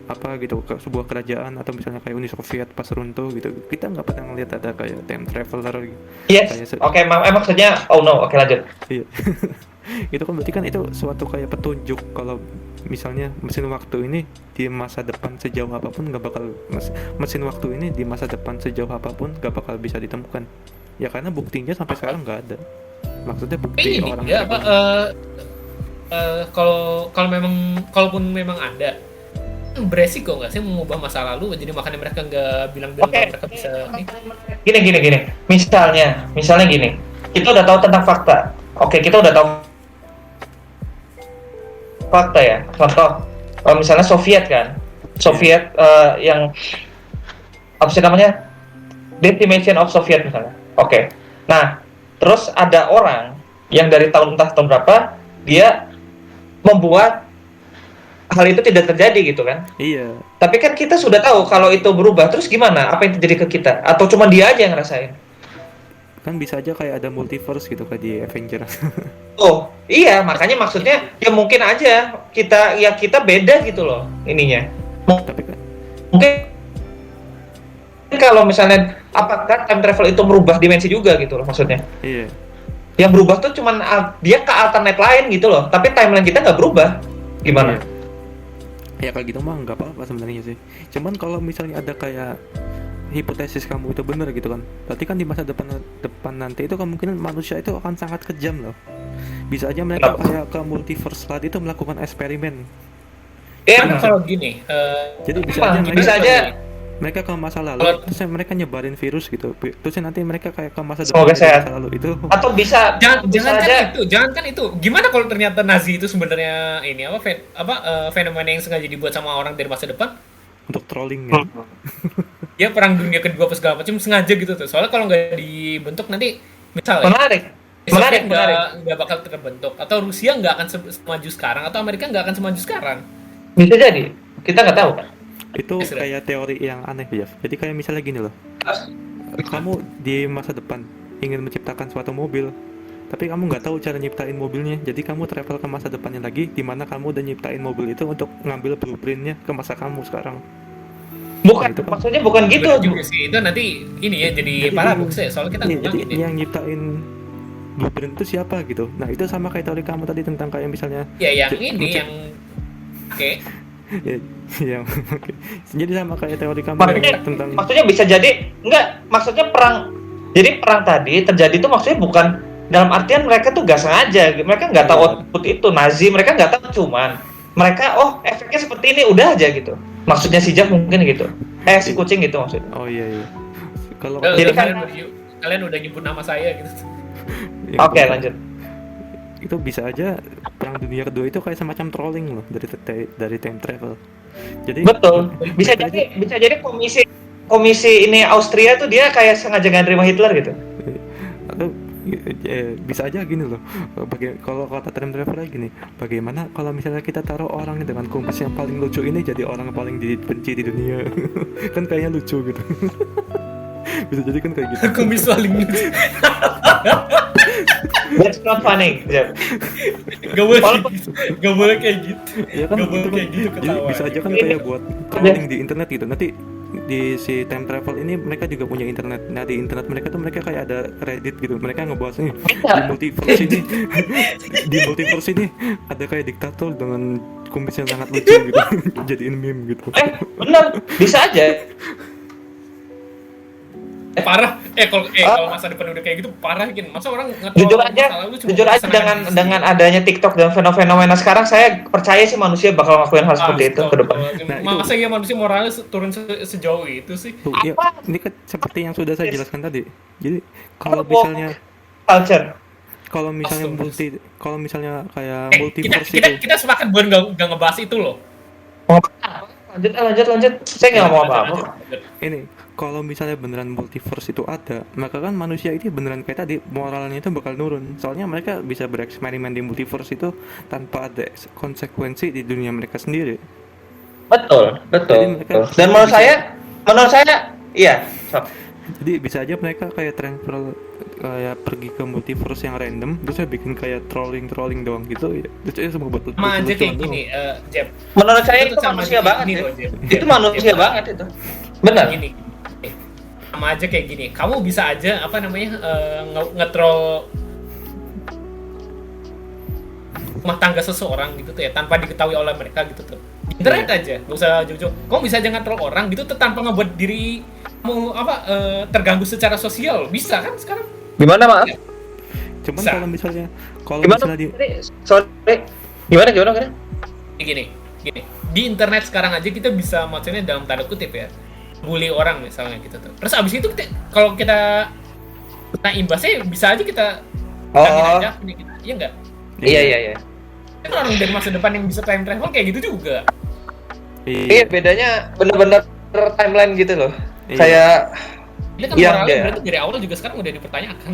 apa gitu ke sebuah kerajaan atau misalnya kayak Uni Soviet pas runtuh gitu, kita nggak pernah ngeliat ada kayak time traveler gitu. Yes. Kayak Oke, maksudnya oh no, oke lanjut. Iya. Itu kan berarti kan itu suatu kayak petunjuk kalau misalnya mesin waktu ini di masa depan sejauh apapun nggak bakal mesin waktu ini di masa depan sejauh apapun nggak bakal bisa ditemukan. Ya karena buktinya sampai sekarang nggak ada. Maksudnya bukti Ini orang ya apa kalau memang kalaupun memang ada beresiko nggak sih mengubah masa lalu, jadi makanya mereka nggak bilang-bilang Oke. kalau mereka bisa nih. Gini. Misalnya gini. Kita udah tahu tentang fakta. Oke, kita udah tahu fakta ya. Contoh, misalnya Soviet kan. Soviet yang apa sih namanya? Decimation of Soviet misalnya. Oke. Nah, terus ada orang yang dari tahun berapa dia membuat hal itu tidak terjadi gitu kan. Iya. Tapi kan kita sudah tahu kalau itu berubah, terus gimana? Apa yang terjadi ke kita? Atau cuma dia aja yang ngerasain? Kan bisa aja kayak ada multiverse gitu kayak di Avengers. Oh, iya, makanya maksudnya ya mungkin aja kita beda gitu loh ininya. Tapi kan Mungkin kalau misalnya apakah time travel itu merubah dimensi juga gitu loh maksudnya. iya. Yang berubah tuh cuman dia ke alternate lain gitu loh, tapi timeline kita nggak berubah. Gimana? Iya. Ya kayak gitu mah nggak apa-apa sebenarnya sih. Cuman kalau misalnya ada kayak hipotesis kamu itu benar gitu kan, berarti kan di masa depan nanti itu kemungkinan manusia itu akan sangat kejam loh. Bisa aja mereka Kenapa? kayak ke multiverse tadi itu melakukan eksperimen. Iya, Kan kalau gini Jadi bisa Apa? aja Bisa mereka, aja. mereka ke masa lalu, Kalau- terus mereka nyebarin virus gitu. Terus nanti mereka kayak ke masa Semoga depan sehat. masa lalu itu. atau bisa jangan aja kan itu gimana kalau ternyata Nazi itu sebenarnya ini fenomena yang sengaja dibuat sama orang dari masa depan, Untuk trolling ya. ya perang dunia kedua apa segala macam sengaja gitu tuh, soalnya kalau nggak dibentuk nanti misalnya menarik. Soviet nggak bakal terbentuk, atau Rusia nggak akan semaju sekarang, atau Amerika nggak akan semaju sekarang. Bisa jadi. Kita nggak tahu kan. Itu Yes, kayak teori yang aneh ya. Jadi kayak misalnya gini loh. Kamu di masa depan ingin menciptakan suatu mobil, tapi kamu nggak tahu cara nyiptain mobilnya. Jadi kamu travel ke masa depannya lagi, di mana kamu udah nyiptain mobil itu untuk ngambil blueprintnya ke masa kamu sekarang. Bukan, Itu kan- maksudnya bukan gitu. Bener juga sih, itu nanti ini ya jadi paradoks ya, soalnya kita Iya, ngulang jadi gini. yang nyiptain blueprint itu siapa gitu. Nah itu sama kayak teori kamu tadi tentang kayak misalnya Ya yang Cek- ini cek- yang oke. ya, yang oke. Jadi sama kayak teori kamu Maksudnya, yang tentang maksudnya bisa jadi maksudnya perang. Jadi perang tadi terjadi itu maksudnya bukan dalam artian mereka tuh gak sengaja, mereka nggak tahu Iya. output itu Nazi, mereka nggak tahu, cuman mereka efeknya seperti ini udah aja gitu. Maksudnya si Jack mungkin gitu, si kucing gitu maksudnya. oh iya. Kalau Jadi Kalian udah nyebut nama saya gitu. yang Oke, kedua, lanjut. itu bisa aja perang dunia kedua itu kayak semacam trolling loh dari time travel. Jadi Betul. Bisa mereka jadi komisi ini Austria tuh dia kayak sengaja nggak nerima Hitler gitu. atau bisa aja gini loh. Kalau kata time travel gini, bagaimana kalau misalnya kita taruh orang dengan kumis yang paling lucu ini jadi orang yang paling dibenci di dunia. Kan kayaknya lucu gitu. Bisa jadi kan kayak gitu. Kumis paling lucu. That's not funny. Jeb. Gak boleh kayak Walaupun- gitu. Gak boleh kayak gitu. Ya kan Gak itu boleh kan kayak gitu jadi ketawa. bisa aja kan Ini- kayak buat trolling di internet gitu. Nanti di si time travel ini mereka juga punya internet. Nah di internet mereka tuh mereka kayak ada Reddit gitu. Mereka ngebahas nih di multiverse ini di multiverse ini ada kayak diktator dengan kumis yang sangat lucu gitu. Jadiin meme gitu. Bener, bisa aja. Parah. Kalau masa depan udah kayak gitu parah gini. Masa orang nge-troll Jujur masa aja, lalu cuma jujur aja kesenangan diri dengan sendiri. adanya TikTok dan fenomena sekarang, saya percaya sih manusia bakal ngelakuin hal seperti itu ke depan. Nah, itu- Masa ya manusia moralnya turun sejauh itu sih? Tuh, ya, ini kan seperti yang sudah saya Yes. jelaskan tadi. Jadi kalau Apa misalnya Culture. kalau misalnya kayak kita, multiverse kita, itu kita sepakat buat nggak ngebahas itu loh. Lanjut. Saya nggak mau apa-apa. ini kalau misalnya beneran multiverse itu ada, maka kan manusia ini beneran kayak tadi moralnya itu bakal nurun. Soalnya mereka bisa bereksperimen di multiverse itu tanpa ada konsekuensi di dunia mereka sendiri. Betul. Jadi mereka- Dan menurut saya, iya. So. Jadi bisa aja mereka kayak travel kayak pergi ke multiverse yang random, terus saya bikin kayak trolling doang gitu ya. Terus saya semua buat Sama aja kayak lucu-lucuan gini, Jeb. Menurut saya itu sama manusia gini banget ya. loh, Jeb. Itu manusia Jeb, banget itu. Benar. Gini. Sama aja kayak gini. Kamu bisa aja nge-troll rumah tangga seseorang gitu tuh ya tanpa diketahui oleh mereka gitu tuh. Di internet aja, nggak usah jauh-jauh. Kamu bisa aja nge-troll orang gitu tuh tanpa ngebuat diri kamu terganggu secara sosial. Bisa kan sekarang? Gimana, Maaf? Cuman Bisa. kalau Gimana? misalnya di Sorry. Gimana? Gini. Di internet sekarang aja kita bisa maksudnya dalam tanda kutip ya, bully orang misalnya gitu tuh. Terus abis itu kalau kita imbasnya bisa aja kita bilangin aja kita, iya nggak? Iya. Kan orang dari masa depan yang bisa time travel kayak gitu juga. Iya, bedanya bener-bener timeline gitu loh. Iya. Kayak Ini kan Iya, moralnya enggak. berarti dari awal juga sekarang udah dipertanyakan.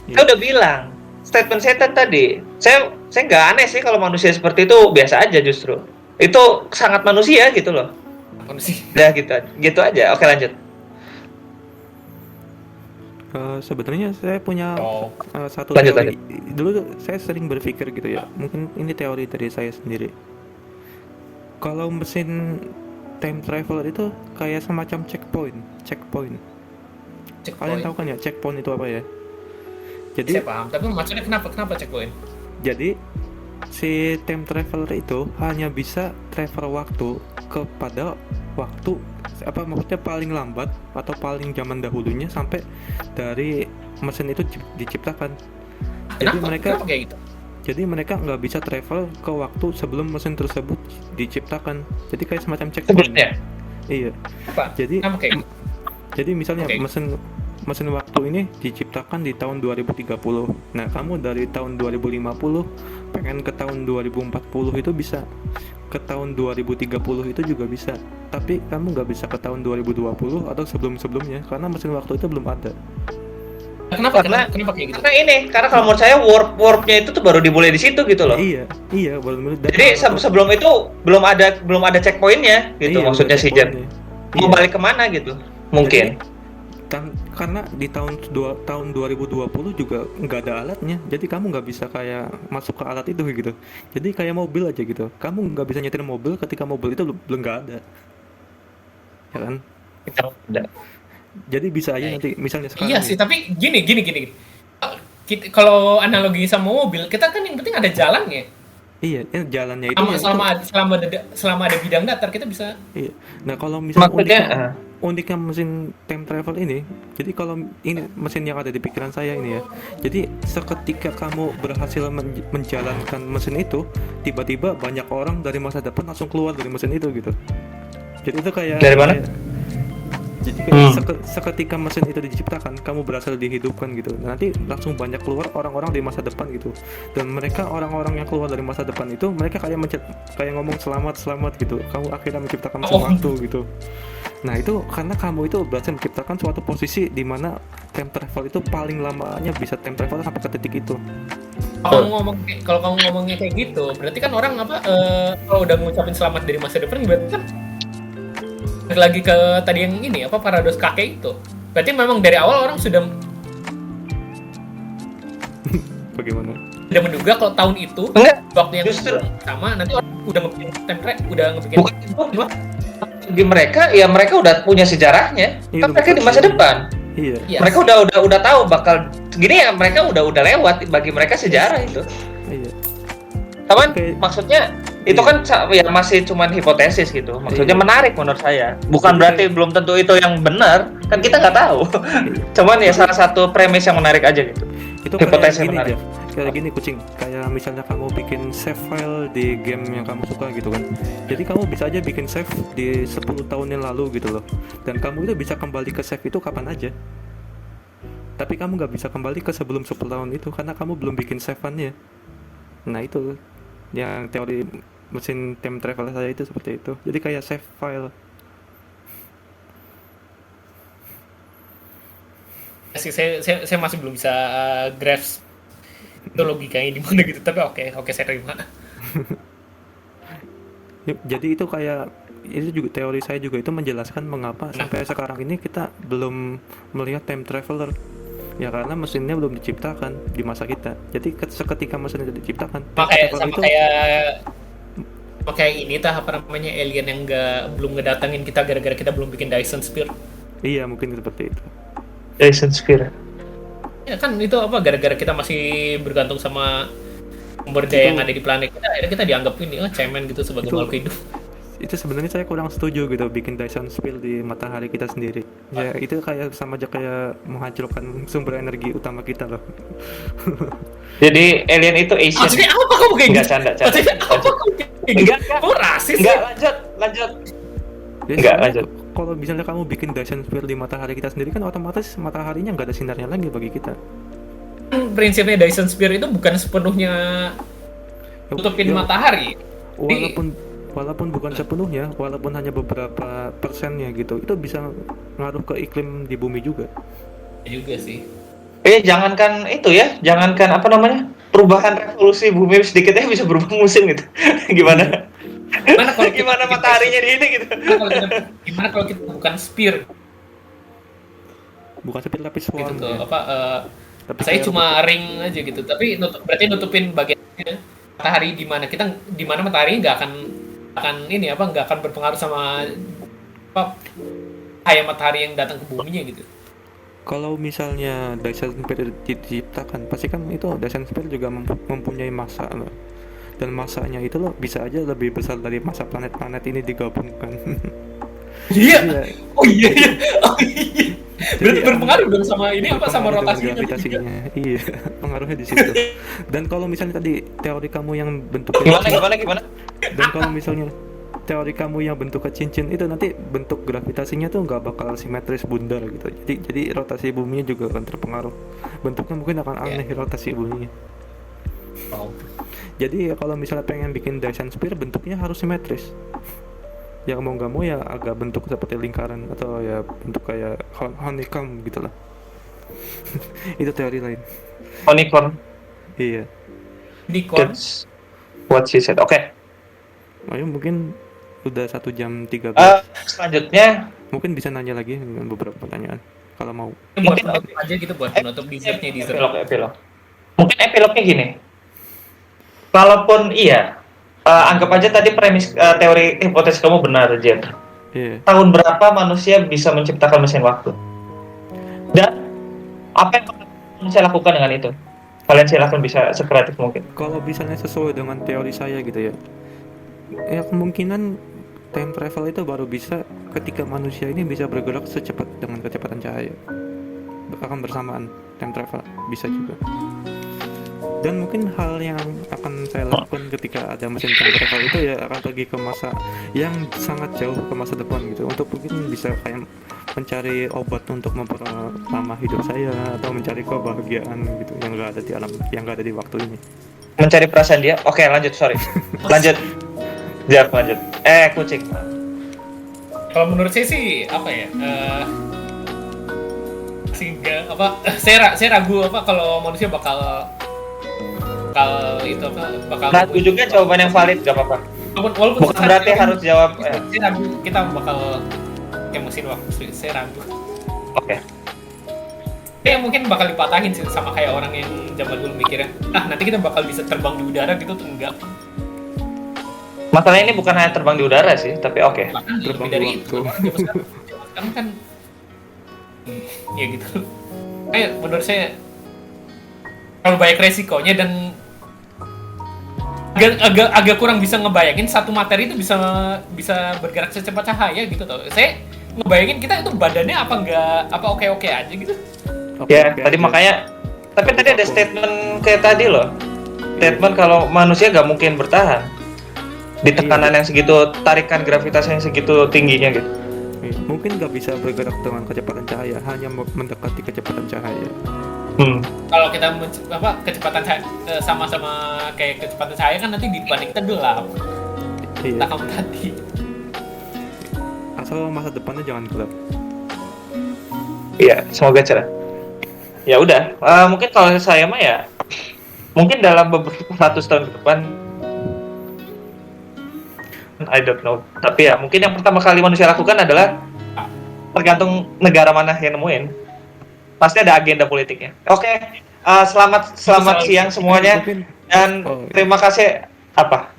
saya udah bilang, statement setan tadi. Saya nggak aneh sih kalau manusia seperti itu, biasa aja justru. Itu sangat manusia gitu loh. Apa sih? Udah gitu aja. Oke, lanjut. sebenarnya saya punya Oh. satu Lanjut, teori. Dulu tuh saya sering berpikir gitu ya. Mungkin ini teori dari saya sendiri. Kalau mesin time traveler itu kayak semacam checkpoint. Kalian tahu kan ya checkpoint itu apa ya? Jadi Saya paham, tapi maksudnya kenapa checkpoint? jadi si time traveler itu hanya bisa travel waktu kepada waktu maksudnya paling lambat atau paling zaman dahulunya sampai dari mesin itu diciptakan. Kenapa kayak gitu? Jadi mereka nggak bisa travel ke waktu sebelum mesin tersebut diciptakan. Jadi kayak semacam checkpoint. Sebelumnya. Iya. Apa? Jadi Kenapa kayak gitu? Jadi misalnya Oke. mesin waktu ini diciptakan di tahun 2030. Nah, kamu dari tahun 2050 pengen ke tahun 2040 itu bisa. Ke tahun 2030 itu juga bisa. Tapi kamu nggak bisa ke tahun 2020 atau sebelum-sebelumnya karena mesin waktu itu belum ada. Kenapa kayak gitu? Karena kalau menurut saya warpnya itu tuh baru dimulai di situ gitu loh. Iya, baru Jadi sebelum itu belum ada checkpointnya gitu, Iya, maksudnya udah sih Jan. checkpointnya. Mau Iya. balik kemana gitu? Mungkin. Karena di tahun 2020 juga nggak ada alatnya, jadi kamu nggak bisa kayak masuk ke alat itu gitu. Jadi kayak mobil aja gitu, kamu nggak bisa nyetir mobil ketika mobil itu belum nggak ada, ya kan? Udah. Jadi bisa aja nanti misalnya sekarang Iya nih, sih, tapi gini. Kalau analogi sama mobil, kita kan yang penting ada jalannya. iya jalannya itu ya itu- Selama ada bidang datar kita bisa. iya. Nah kalau misalnya Maksudnya uniknya mesin time travel ini, jadi kalau ini mesin yang ada di pikiran saya ini ya, jadi seketika kamu berhasil menjalankan mesin itu, tiba-tiba banyak orang dari masa depan langsung keluar dari mesin itu gitu. Jadi itu kayak Dari mana? jadi kayak seketika mesin itu diciptakan, kamu berhasil dihidupkan gitu. Nanti langsung banyak keluar orang-orang di masa depan gitu. Dan mereka orang-orang yang keluar dari masa depan itu, mereka kayak ngomong selamat gitu. Kamu akhirnya menciptakan sesuatu gitu. Nah itu karena kamu itu berhasil menciptakan suatu posisi di mana time travel itu paling lamanya bisa time travel sampai ke titik itu. Kalau kamu ngomongnya kayak gitu, berarti kan orang kalau udah ngucapin selamat dari masa depan, berarti kan balik lagi ke tadi yang ini paradoks kakek itu. Berarti memang dari awal orang sudah bagaimana? Tidak menduga kalau tahun itu Enggak, waktu yang justru sama nanti orang udah ngebikin template, udah ngebikin bukan itu. Bagi mereka ya mereka udah punya sejarahnya. Iya, Kan udah mereka di masa pasti. depan. Iya. Yes. Mereka udah tahu bakal gini ya, mereka udah lewat, bagi mereka sejarah itu. Iya. Tapi Oke. maksudnya itu Iya. kan ya masih cuman hipotesis gitu. Maksudnya Iya. menarik menurut saya. Bukan Jadi berarti belum tentu itu yang benar, kan kita nggak tahu. Iya. Cuman ya salah satu premis yang menarik aja gitu. Itu kayak Hipotesis gini menarik. aja, kayak gini kucing, kayak misalnya kamu bikin save file di game yang kamu suka gitu kan, jadi kamu bisa aja bikin save di 10 tahun yang lalu gitu loh, dan kamu itu bisa kembali ke save itu kapan aja, tapi kamu nggak bisa kembali ke sebelum 10 tahun itu karena kamu belum bikin save-nya. Nah itu yang teori mesin time travel saya itu seperti itu, jadi kayak save file. sih saya masih belum bisa grasp itu logikanya di mana gitu, tapi oke saya terima. Jadi itu kayak itu juga teori saya juga itu menjelaskan mengapa sampai sekarang ini kita belum melihat time traveler. Ya karena mesinnya belum diciptakan di masa kita. Jadi seketika mesinnya diciptakan, time traveler Sama kayak ini apa namanya alien yang belum ngedatangin kita gara-gara kita belum bikin Dyson Sphere. Iya mungkin seperti itu. Dyson Sphere. Ya kan itu gara-gara kita masih bergantung sama sumber daya yang ada di planet kita, akhirnya kita dianggap ini cemen gitu sebagai makhluk hidup. Itu sebenarnya saya kurang setuju gitu bikin Dyson Sphere di matahari kita sendiri. Ya itu kayak sama aja kayak menghancurkan sumber energi utama kita loh. Jadi alien itu Asian. Maksudnya apa kamu kayak Enggak, gitu? canda. Maksudnya apa kamu kayak gitu? Enggak. Kamu rasis Enggak, ya? lanjut. Ya, Enggak, sebenarnya lanjut. Kalau misalnya kamu bikin Dyson Sphere di matahari kita sendiri kan otomatis mataharinya nggak ada sinarnya lagi bagi kita. Prinsipnya Dyson Sphere itu bukan sepenuhnya tutupin Ya, matahari. walaupun bukan sepenuhnya, walaupun hanya beberapa persennya gitu, itu bisa ngaruh ke iklim di bumi juga. Ya juga sih. Jangankan itu ya, jangankan apa namanya, perubahan revolusi bumi sedikitnya bisa berubah musim gitu. Gimana? Gimana mataharinya di ini gitu? Gimana kalau kita bukan sphere Bukan seperti lapis gitu swarm tuh? ya. Tapi Saya kayak cuma ring aja gitu. Tapi berarti nutupin bagian matahari di mana matahari nggak akan berpengaruh sama cahaya matahari yang datang ke buminya gitu. kalau misalnya Dyson Sphere diciptakan, pasti kan itu Dyson Sphere juga mempunyai massa loh. Dan massanya itu loh bisa aja lebih besar dari massa planet-planet ini digabungkan. Iya. Iya. Oh iya. Oh iya. Berarti Jadi, berpengaruh dong sama ini apa sama berpengaruh dengan rotasinya? gravitasinya. Iya, pengaruhnya di situ. Dan kalau misalnya tadi teori kamu yang bentuknya Gimana? dan kalau misalnya teori kamu yang bentuknya cincin itu nanti bentuk gravitasinya tuh nggak bakal simetris bundar gitu. Jadi rotasi buminya juga akan terpengaruh. Bentuknya mungkin akan aneh rotasi buminya. Oh. Jadi ya kalau misalnya pengen bikin Dyson Sphere bentuknya harus simetris. Ya mau nggak mau ya agak bentuk seperti lingkaran atau ya bentuk kayak honeycomb gitu lah. Itu teori lain. Unicorn. Iya. Unicorn. That's what she said. Oke. Ayo mungkin udah 1 jam 13. Selanjutnya Mungkin bisa nanya lagi dengan beberapa pertanyaan kalau mau. Buat penutup aja gitu, buat penutup dessert. epilog. Mungkin epilognya gini. Kalaupun iya, anggap aja tadi premis teori hipotesis kamu benar, Jen. Iya. Tahun berapa manusia bisa menciptakan mesin waktu? Dan apa yang manusia lakukan dengan itu? Kalian silakan bisa sekreatif mungkin. Kalau misalnya sesuai dengan teori saya gitu ya. Ya kemungkinan time travel itu baru bisa ketika manusia ini bisa bergerak secepat dengan kecepatan cahaya. Akan bersamaan time travel bisa juga. Dan mungkin hal yang akan saya lakukan ketika ada mesin time travel itu ya akan pergi ke masa yang sangat jauh ke masa depan gitu, untuk mungkin bisa kayak mencari obat untuk memperlama hidup saya atau mencari kebahagiaan gitu yang nggak ada di alam, yang nggak ada di waktu ini. Mencari perasaan dia. Oke, lanjut, sorry. Lanjut. Kucing. Kalau menurut saya sih apa ya? Saya ragu kalau manusia bakal Ragu juga jawaban yang valid, gak apa-apa. Walaupun Bukan berarti harus jawab. Saya ragu kita bakal kayak mesin waktu. Saya ragu. Oke. mungkin bakal dipatahin sih sama kayak orang yang zaman dulu mikirnya, nanti kita bakal bisa terbang di udara gitu tuh enggak. Masalahnya ini bukan hanya terbang di udara sih, tapi oke. Bahkan lebih Terbang dari di itu. waktu. Zaman sekarang kan ya gitu. Kayak menurut saya kalau banyak resikonya dan agak kurang bisa ngebayangin satu materi itu bisa bergerak secepat cahaya gitu tau. Saya ngebayangin kita itu badannya apa oke aja gitu. Ya, Oke, tadi aja. makanya. Tapi tadi ada statement kayak tadi loh. Statement kalau manusia gak mungkin bertahan di tekanan yang segitu, tarikan gravitas yang segitu tingginya gitu. Iya, mungkin nggak bisa bergerak dengan kecepatan cahaya, hanya mendekati kecepatan cahaya. Kalau kita kecepatan cahaya, sama-sama kayak kecepatan cahaya kan nanti di depan kita gelap. Iya. Kata kamu tadi. Asal masa depannya jangan gelap. Iya, semoga cerah. Ya udah, mungkin kalau saya mah ya, mungkin dalam beberapa ratus tahun ke depan, I don't know. Tapi ya, mungkin yang pertama kali manusia lakukan adalah tergantung negara mana yang nemuin. Pasti ada agenda politiknya. Oke, selamat siang semuanya Mungkin dan terima kasih. Apa?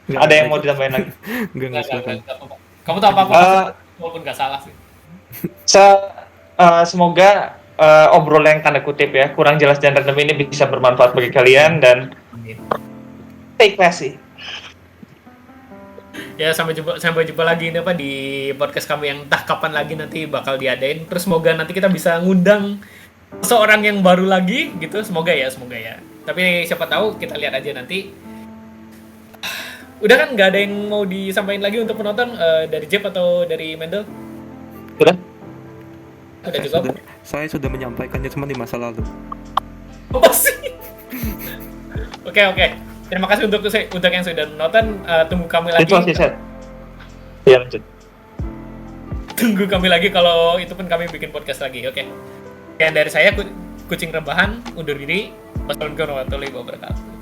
nggak Ada yang aja. mau ditambahin lagi? Nggak, silakan. apa-apa. Kamu tahu apa-apa walaupun nggak salah sih. Semoga obrolan yang tanda kutip ya kurang jelas dan random ini bisa bermanfaat bagi kalian dan stay classy. Ya sampai jumpa lagi nih di podcast kami yang entah kapan lagi nanti bakal diadain. Terus semoga nanti kita bisa ngundang seorang yang baru lagi gitu. Semoga ya. Tapi siapa tahu, kita lihat aja nanti. Udah kan nggak ada yang mau disampaikan lagi untuk penonton dari Jeb atau dari Mendel? Sudah? Udah cukup? Saya sudah menyampaikannya cuma di masa lalu. Apa sih? Oke. Terima kasih untuk yang sudah menonton. Tunggu kami lagi. Iya, lanjut. Tunggu kami lagi kalau itu pun kami bikin podcast lagi. Oke. Dan dari saya Kucing Rebahan undur diri. Wassalamualaikum warahmatullahi wabarakatuh.